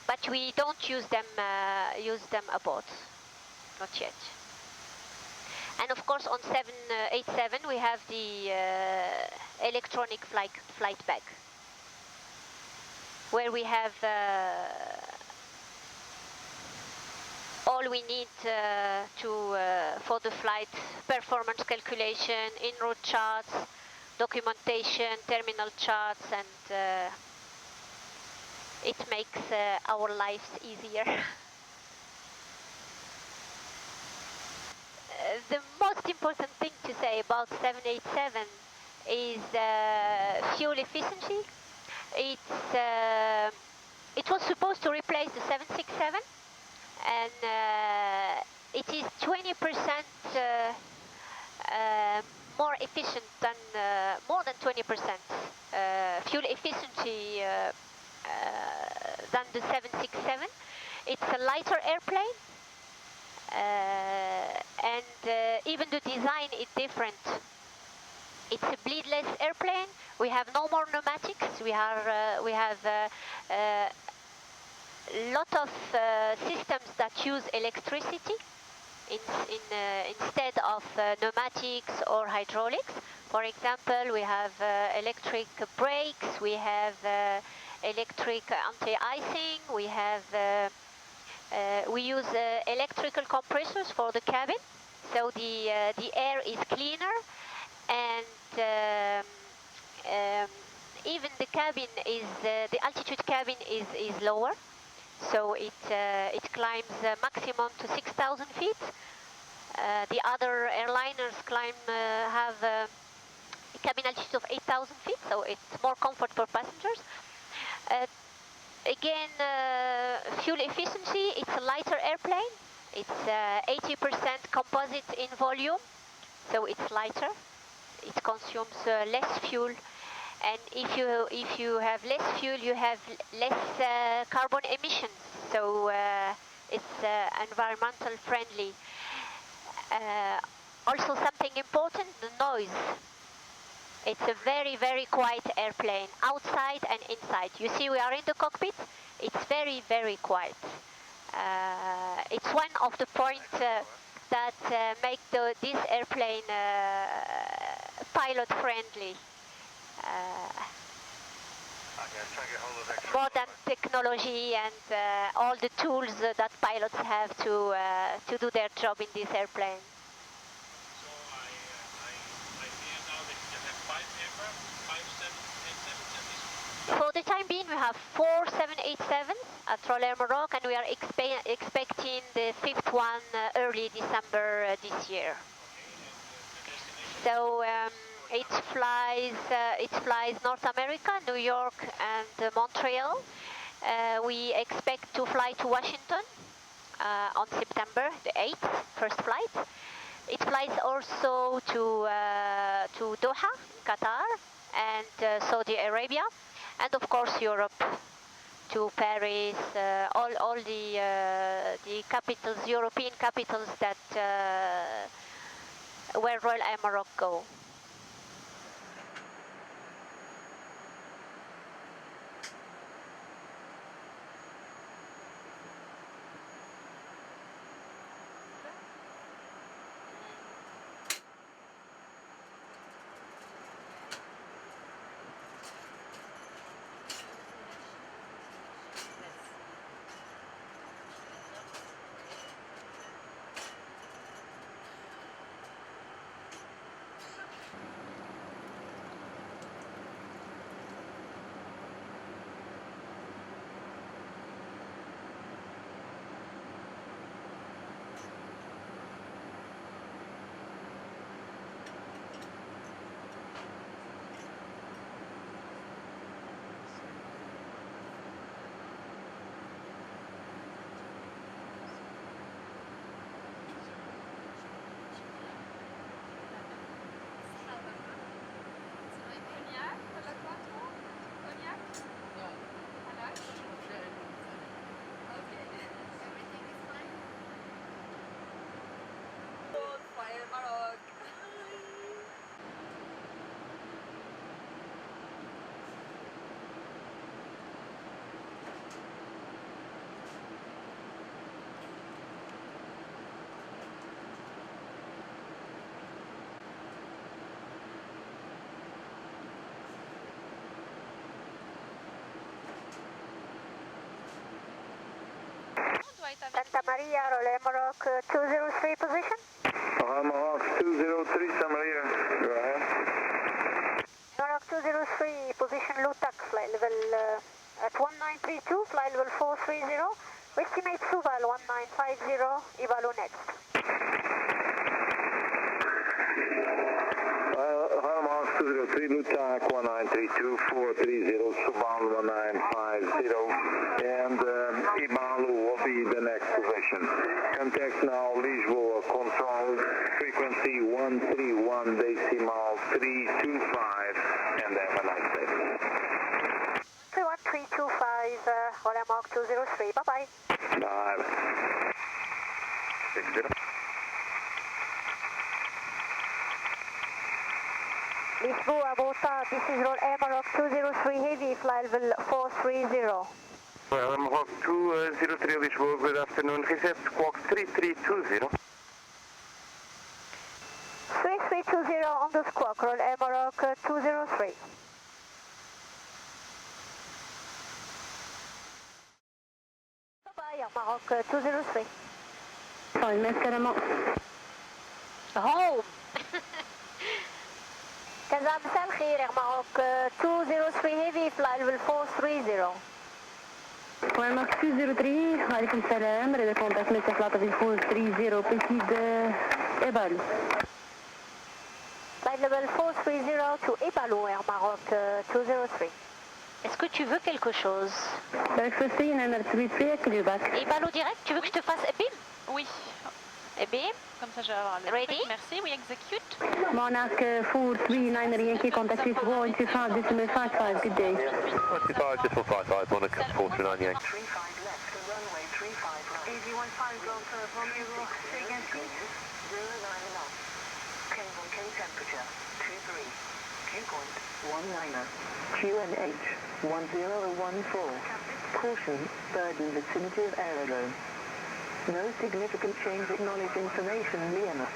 but we don't use them aboard, not yet. And of course, on 787 we have the electronic flight bag, where we have all we need for the flight: performance calculation, en route charts, documentation, terminal charts, and it makes our lives easier. The most important thing to say about 787 is fuel efficiency. It was supposed to replace the 767, and it is 20% more efficient than more than 20% fuel efficiency than the 767. It's a lighter airplane. And even the design is different. It's a bleedless airplane. We have no more pneumatics. We have a lot of systems that use electricity instead of pneumatics or hydraulics. For example, we have electric brakes. We have electric anti-icing. We have we use electrical compressors for the cabin, so the air is cleaner, and even the cabin is the altitude cabin is lower, so it climbs maximum to 6,000 feet. The other airliners climb have it cabin altitude of 8,000 feet, so it's more comfort for passengers. Again, fuel efficiency, it's a lighter airplane. It's 80% composite in volume, so it's lighter. It consumes less fuel, and if you have less fuel, you have less carbon emissions. So it's environmental friendly. Also, something important: the noise. It's a very, very quiet airplane, outside and inside. You see, we are in the cockpit. It's very, very quiet. It's one of the points that make this airplane pilot-friendly. Modern technology and all the tools that pilots have to do their job in this airplane. For the time being, we have 4 787s at Roller Maroc, and we are expecting the 5th one early December this year. So it flies North America, New York, and Montreal. We expect to fly to Washington on September the 8th, first flight. It flies also to Doha, Qatar, and Saudi Arabia. And of course Europe, to Paris, all the capitals, European capitals that where Royal Air Maroc go. Santa Maria, Roller Maroc 203 position. Roller Maroc 203, Santa Maria. Go ahead. Maroc 203, position LUTAC, flight level at 1932, flight level 430. We estimate Suval 1950, Ivalu next. Roller Maroc 203, LUTAC 1932, 430, Suval 1950, and Ivalu will be the next position. Contact now Lisboa control, frequency 131.325, and have a nice day. 31325, Roller Maroc 203, bye-bye. Bye. 60. Lisboa, Bogota, this is Royal Air Maroc 203 Heavy, flight level 430. Well, Maroc 203 Lisboa, good afternoon. Reset squawk 3320. 3320 on the squawk, Royal Air Maroc 203. Bye-bye, Air Maroc 203. Sorry, مسكرة Home! كذا مساء الخير Air Maroc 203 Heavy, flight level 430. Royal Maroc 203, عليكم السلام. ريد كونتاكت مسافة فلاطة في 430 précise Ebal. Flight level 430 to Epalo, Air Maroc 203. Est-ce que tu veux quelque chose? Epalo direct, tu veux que je te fasse EBIM? Oui. EBIM? Comme ça, je vais avoir le Ready? truc. Merci, oui, execute. Monarch 439 Yankee, contact is 125, decimal 55, good day. 25, decimal 55, Monarch 429 Yankee. 35 left, the runway 35 right. AV15 ground curve, Romeo, say again please. 09 knots. Convention temperature, 23. Dew point, 19er. QNH, 1014. Caution, bird in vicinity of aerodrome. No significant change acknowledged information Lima.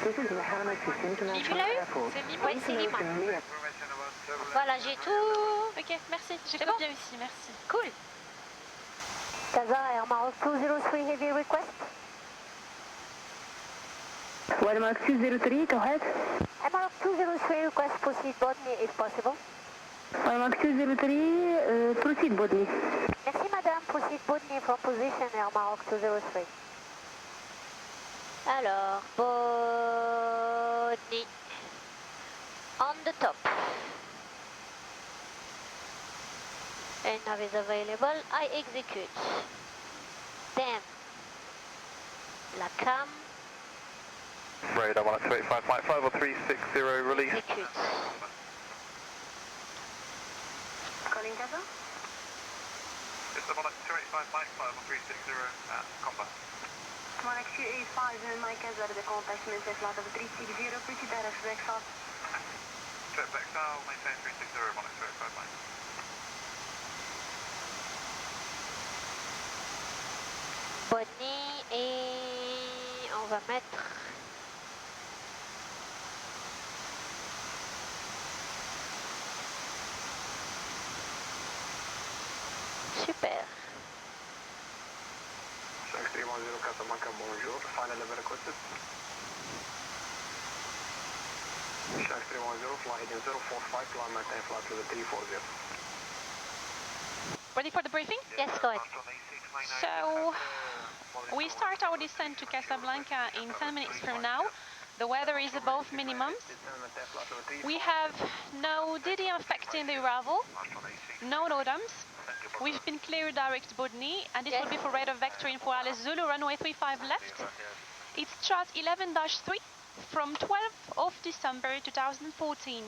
This is Mohammed International Airport. Oui, c'est Lima. Voilà, j'ai tout. Ok, merci. J'ai tout bien ici, merci. Cool. Casa Air Maroc 203 heavy request. Air Maroc 203, go ahead. Air Maroc 203 request proceed Botany if possible. Air Maroc 203, proceed Bodni. Merci madame, proceed Botany from position Air Maroc 203. Alors, Bodni. On the top. And nav is available. I execute. Then, la cam. Radar 125, flight 50360, release. Execute. Calling Casa? It's the Monarch 285, flight 50360 at Combat. Monarch 285 in my Casa, de contact maintain flight of 360, proceed direct Rexall. Direct Bexal, maintain 360, Monarch 285, flight. Bonnie et on va mettre super. 6310 Casablanca, bonjour. Final level requested. 6310, fly heading 045, climb maintain flight level 340. Ready for the briefing? Yes, go ahead. So, we start our descent to Casablanca in 10 minutes from now. The weather is above minimums. We have no DD affecting the arrival, no NOTAMs. We've been cleared direct Bodni, and this will be for radar vectoring for Alice Zulu, runway 35 left. It's chart 11-3 from 12th of December 2014.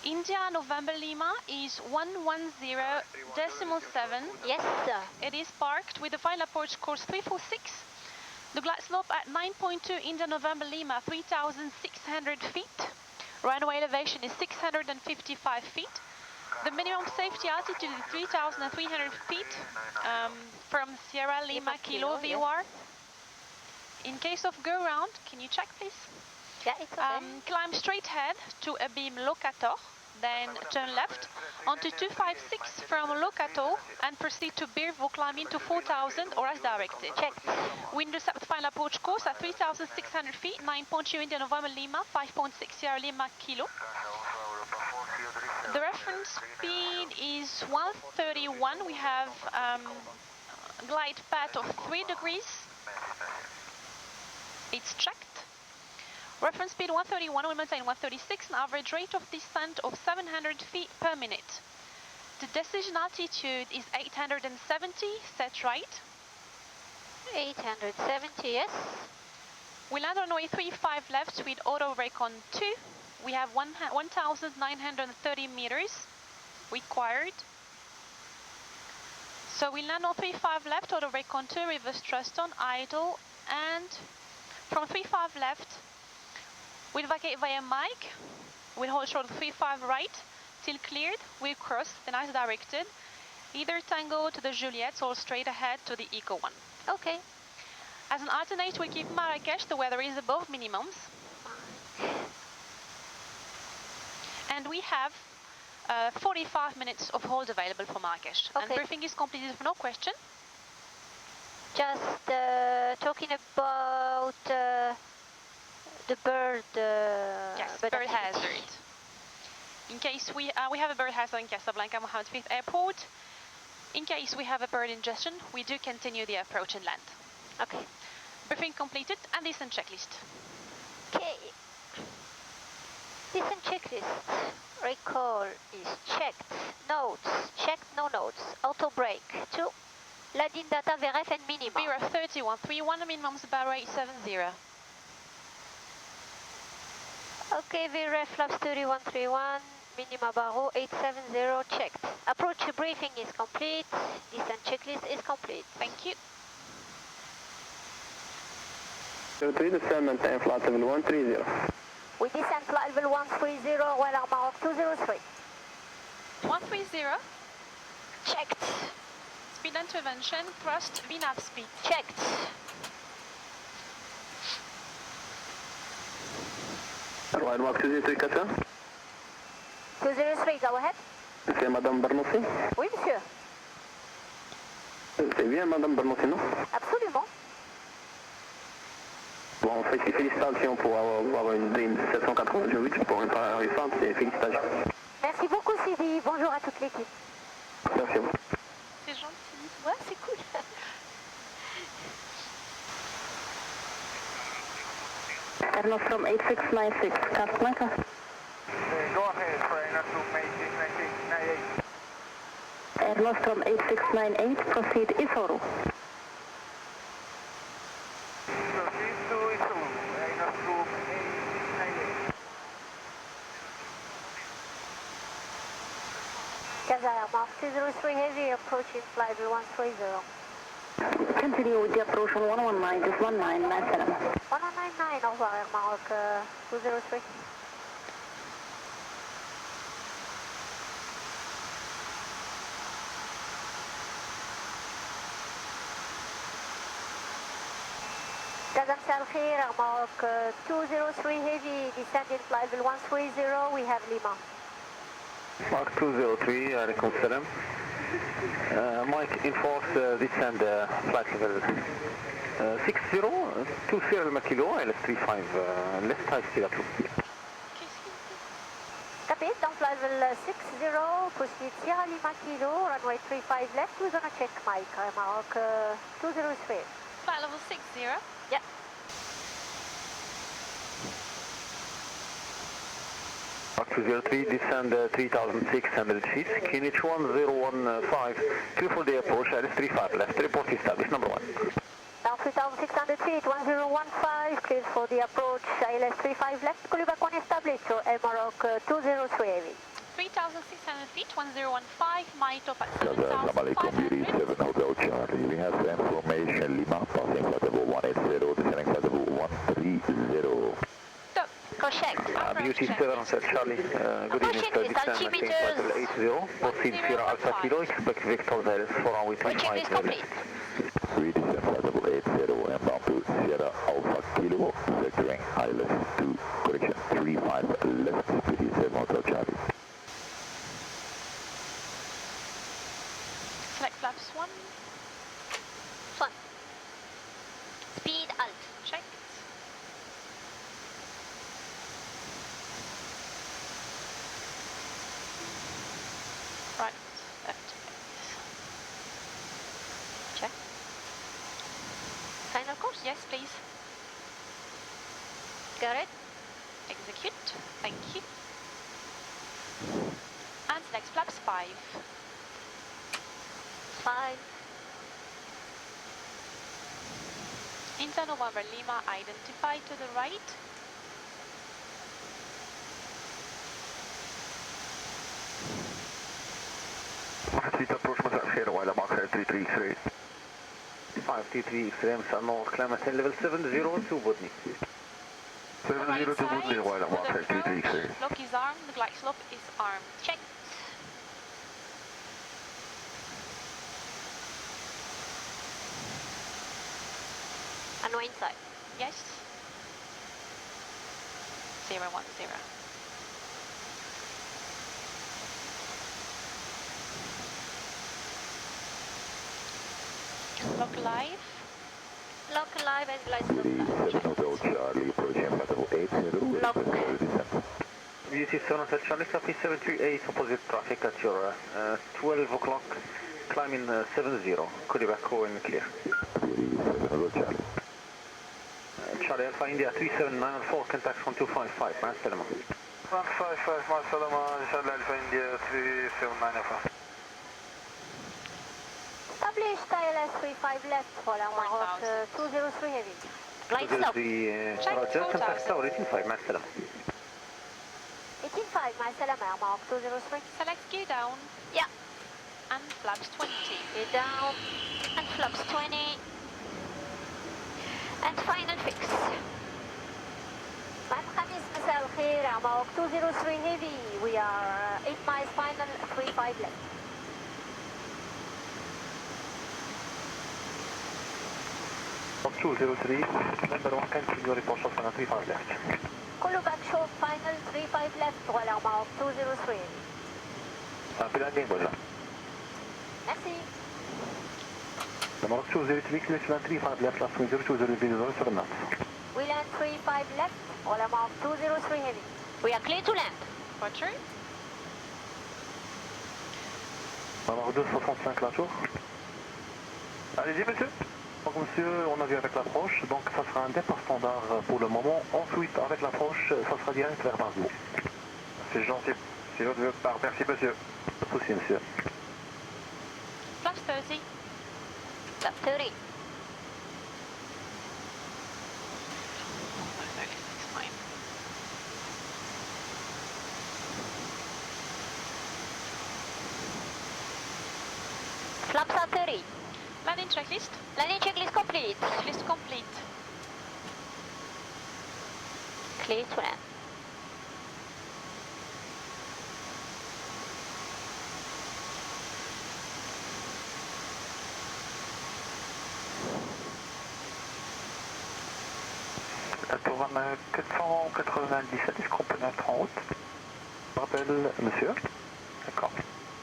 India November Lima is 110.7. Yes, sir. It is parked with the final approach course 346. The glide slope at 9.2 India November Lima, 3,600 feet. Runway elevation is 655 feet. The minimum safety altitude is 3,300 feet from Sierra Lima Kilo VOR. In case of go round, can you check please? Yeah, it's okay. Climb straight ahead to a beam Locator, then turn left onto 256 from Locato and proceed to Birvo, climb into 4,000 or as directed. Check. We intercept final approach course at 3,600 feet, 9.2 India November Lima, 5.6 Sierra Lima Kilo. The reference speed is 131. We have glide path of 3 degrees. It's checked. Reference speed 131, we maintain 136, an average rate of descent of 700 feet per minute. The decision altitude is 870, set right. 870, yes. We land on runway 35 left with auto brake on 2. We have 1,930 meters required. So we land on 35 left, auto brake on 2, reverse thrust on, idle, and from 35 left, we'll vacate via Mike, we'll hold short 35 right, till cleared, we'll cross, then as directed, either Tango to the Juliet or straight ahead to the Eco 1. Okay. As an alternate, we'll keep Marrakesh, the weather is above minimums. And we have 45 minutes of hold available for Marrakesh. Okay. And briefing is completed for no question. Just talking about the bird. Yes, bird hazard. In case we have a bird hazard in Casablanca Mohammed V Airport. In case we have a bird ingestion, we do continue the approach and land. Okay. Briefing completed and descent checklist. Okay. Descent checklist. Recall is checked. Notes. Checked, no notes. Auto brake. 2. Landing data VRF and minima. Bearer 3131, minimums bar rate 70. Okay, VRF flaps 3131, minima baro 870, checked. Approach briefing is complete. Descent checklist is complete. Thank you. 03, descend maintain flight level 130. We descend flight level 130, Royal Air Maroc 203. 130. Checked. Speed intervention, thrust, VNAV speed. Checked. Royal Maroc 203, 203, go ahead. C'est Madame Bernossi? Oui, monsieur. C'est bien Madame Bernossi, non? Absolument. Bon, félicitations pour avoir une Dream 788 pour une pareille récente, et félicitations. Merci beaucoup, Sidi. Bonjour à toute l'équipe. Merci à vous. C'est gentil. Ouais, c'est cool. Air Nostrum 8696, Casablanca. Go ahead, Air Nostrum 8698. Air Nostrum 8698, proceed Isoro. Proceed to Isuru, Air Nostrum 8698. Casa Air Maroc 203 Heavy, approaching flight level 130. Continue with the approach on 119, just 1997. 1199, au revoir Air Maroc 203. Casablanca Khair, Air Maroc 203 Heavy, descending flight level 130, we have Lima. Mark 203, عليكم السلام. Mike, enforce descend flight level 60, 20 Lima Kilo, LS35, left high speed up. Copy, down flight level 60, proceed Sierra Lima Kilo, runway 35 left, we're gonna check Mike, Air Maroc 203. Flight level 60. Yep. Mark 203, descend 3600 feet, QNH 1015, clear for the approach, LS35 left, report established, number 1. Down 3,600 feet, 1015, clear for the approach, ILS35 left, call you back when established, so Air Maroc 203 heavy. 3,600 feet, 1015, my top at Assalamu alaikum, Beauty 7 Hotel Charlie. We have information, Lima, passing flight level 180, descending flight level 130. Stop. Correct. Beauty 7 Hotel Charlie, good evening, sir, descend maintain flight level 80, proceed Sierra Alpha Kilo, expect Victor Zales, 4 left. We descend flight level 80 and bound to Sierra Alpha Kilo, vectoring ILS to correction 35 left, Beauty 7 Hotel Charlie. Select flaps 1. Speed alt. Checked. Right, left. Check. Final course? Yes, please. Got it? Execute. Thank you. And select flaps 5. 5. Inter November Lima identified to the right. approach مساء الخير وإلى معك 333 533 مساء النور كلامة level 70 to Bodni 70 to Bodni وإلى معك 333 Lock is armed, the glide slope is armed. Check. And we're inside. Yes. 010. Lock live. Lock live and glide slope live. 7 Hotel Charlie, approaching flight level 80. Lock. Beauty 7 Hotel Charlie, copy 738, opposite traffic at your 12 o'clock, climbing 70, Kuribaco and clear. Beauty 7 Hotel Charlie. Charlie Alpha India 37904, contact 1255, مع السلامة. 155 مع السلامة Charlie Alpha India 37904. Establish ILS 35 left for Maroc 203 heavy. Glide slope. 203 Roger, contact tower 185, مع السلامة. 185 مع السلامة يا Maroc 203. Select gear down. Yeah. And flaps 20. Gear down and flaps 20. And final fix. معك خميس مساء الخير يا Maroc 203 heavy. We are 8 miles final 35 left. Of 203, number 1 continue report short final 35 left. كله back short final 35 left ولا Maroc 203 heavy. Puis landing voilà. Merci. The Maroc 203 clear to land 35 left, last wind 0200 7 knots. We land 35 left ولا Maroc 203 heavy. We are clear to land. Roger. Maroc 265 la tour. Allez-y monsieur. Donc monsieur, on a vu avec l'approche, donc ça sera un départ standard pour le moment. Ensuite, avec l'approche, ça sera direct vers Margot. C'est gentil. C'est votre part. Merci monsieur. Pas de souci monsieur. Flaps 30. Flap 30. Flaps are 30. Landing checklist. Landing checklist complete. Checklist complete. Clear to land. La tour 497, est-ce qu'on peut mettre en route? Rappel, monsieur. D'accord.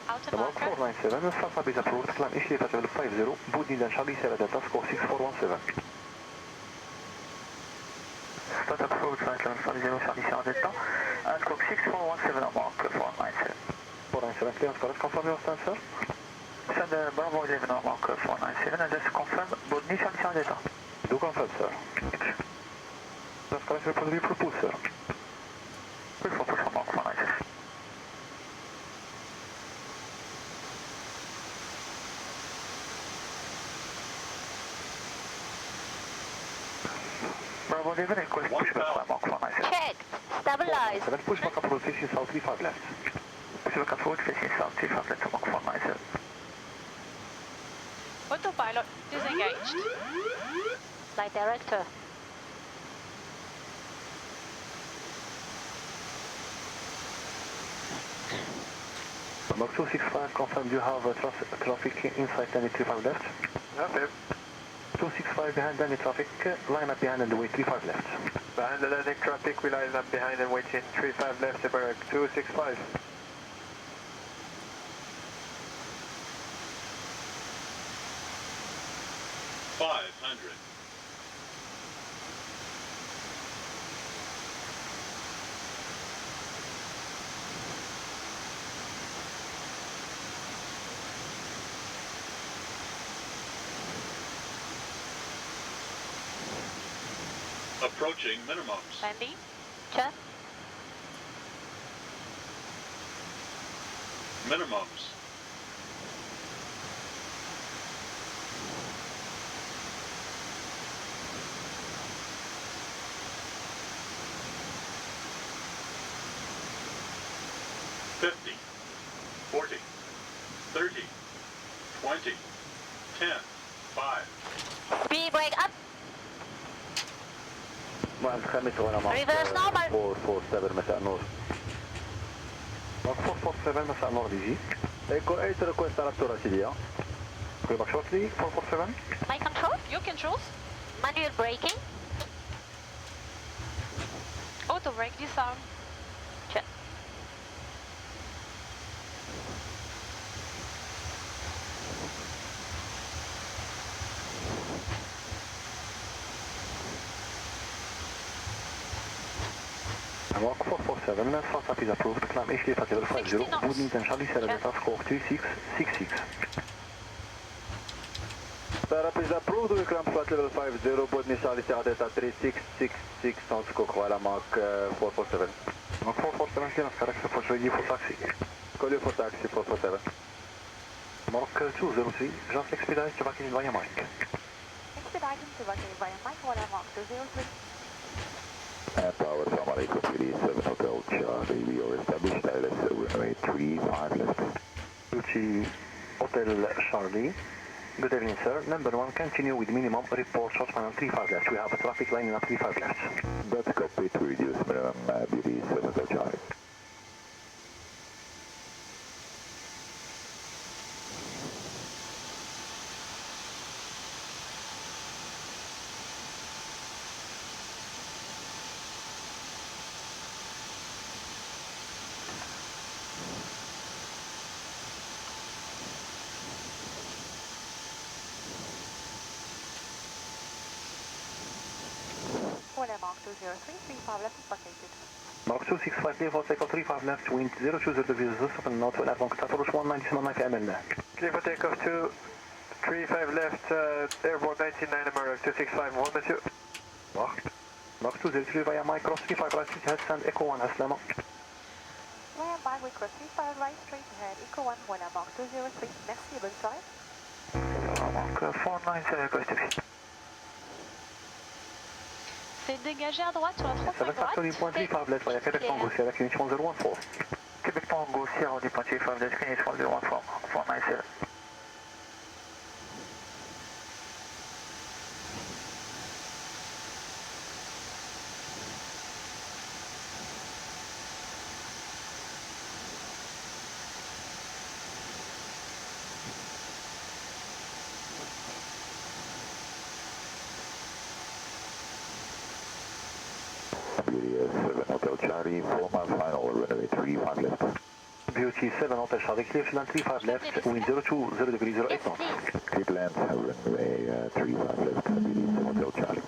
About 497, Sasa is approved, climb initiate level 50, Boudin and Charlie Sierra Delta, score 6417. Start approved, flight level 50, Charlie Sierra Delta, and score 6417 on mark 497. 497, clearance correct, confirm your stand, sir? Send Bravo 11 on mark 497, and just confirm Boudin Charlie Sierra Delta. Do confirm, sir. That's correct, report to be proposed, sir. Push for push on mark 497. Bravo 11, request pushback by Mark 497. Checked. Stabilized. Pushback approach facing south 35 left. Pushback approach facing south 35 left to Mark 497. Autopilot disengaged. Flight director. Mark 265, confirm you have traffic inside 35 left. Okay. 265 behind any traffic, line up behind and wait 35 left. Behind the landing traffic, we line up behind and waiting 35 left, Embark 265. Approaching minimums. Landing. Check. Minimums. $50, $40, $30, $20, $10, $5. Speed brake up. Reverse normal. 447 مساء النور. 447 مساء النور دي جي. Echo 8 request على التورة سيديا. Okay, back shortly, 447. My control? Your controls. Manual braking. Auto brake disarm. Check. Mark 447, South is approved, climb initiate at level 50, Boudin and Charlie Sierra Delta, score 3666. Start up is Is approved, we climb flight level 50, board initiality at Delta 3666 on scope, voilà, Mark 447. Mark 447, clearance correct, approach ready for taxi. Call you for taxi 447. Mark 203, just expedite to vacuum via Mike. Expediting to vacuum via Mike, voilà, Mark 203. And tower, Assalamu alaikum, 37 Hotel Charlie, we are established, ILS runway 35 left. Gucci Hotel Charlie. Good evening, sir. Number 1, continue with minimum report short final 35 left. We have a traffic line in 35 left. That's Cockpit, we reduce minimum beauty 7 Hotel Charlie. Voilà, Mark 203, 35 left is vacated. Mark 265, clear for takeoff 35 left, wind 020 degrees, open north, well, avant, approach 190 ml. Clear for takeoff 235 left, airborne 199 America 2651, monsieur. Mark 203 via Mike, cross 35 right, straight ahead, send Echo 1, Aslama. Via Mike, we cross 35 right, straight ahead, Echo 1, voilà, Mark 203. Merci, bonne soirée. Mark 497, coast to C'est dégagé à droite sur la 35 droite. 7.35 left via Quebec Tango, Sierra, Unit 1014. Quebec Tango, Sierra, 10.35 left, Unit 1014, 497. Beauty 7 Hotel Charlie, 4 mile final, runway 35 left. Beauty 7 Hotel Charlie, clear to land 35 left, wind 020 degrees, 08 knots. Keep land, runway 35 left, Beauty 7 Hotel Charlie.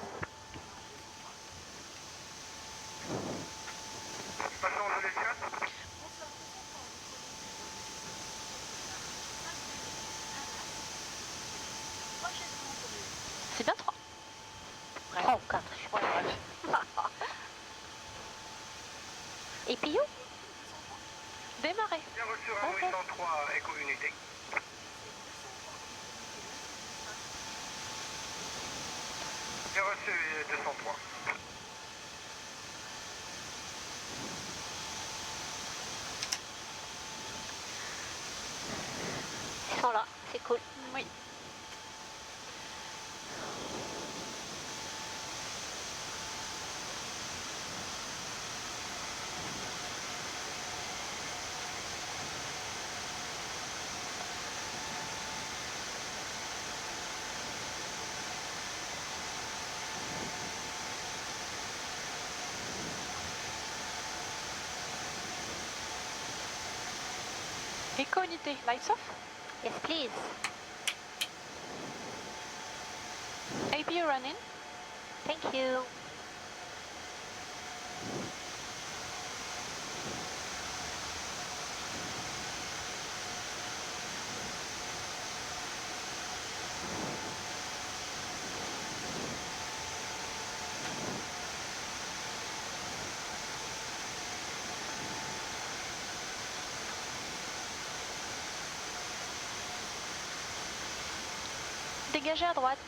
C'est bien 3. 3 ou 4, je crois. Et puis où? Démarrer. Bien reçu, runway 103, Echo Unité. Bien reçu, 203. Ils sont là, c'est cool. Oui. Echo unité, lights off. Yes, please. APU running. Thank you. Dégagez à droite.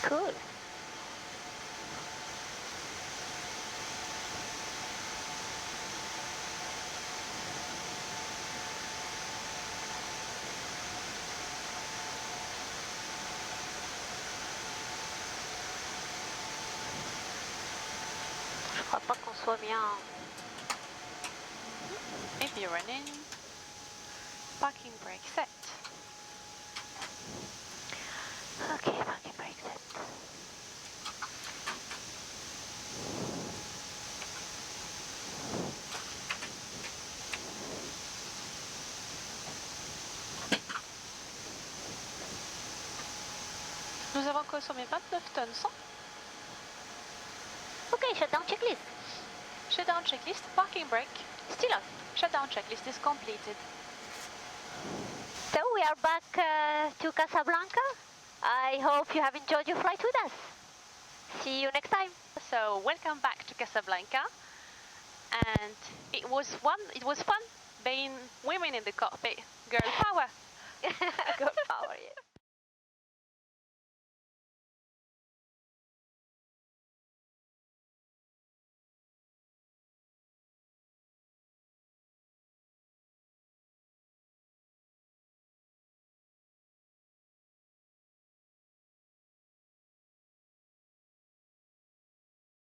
Cool. Je crois pas qu'on soit bien. APU running. Parking brake set. Ok, parking brake set. Nous avons consommé 29 tonnes 100. Ok, shutdown checklist. Shutdown checklist, parking brake, still on. Shutdown checklist is completed. So we are back to Casablanca. I hope you have enjoyed your flight with us. See you next time. So welcome back to Casablanca. And it was fun being women in the cockpit. Girl power. Girl power, yeah.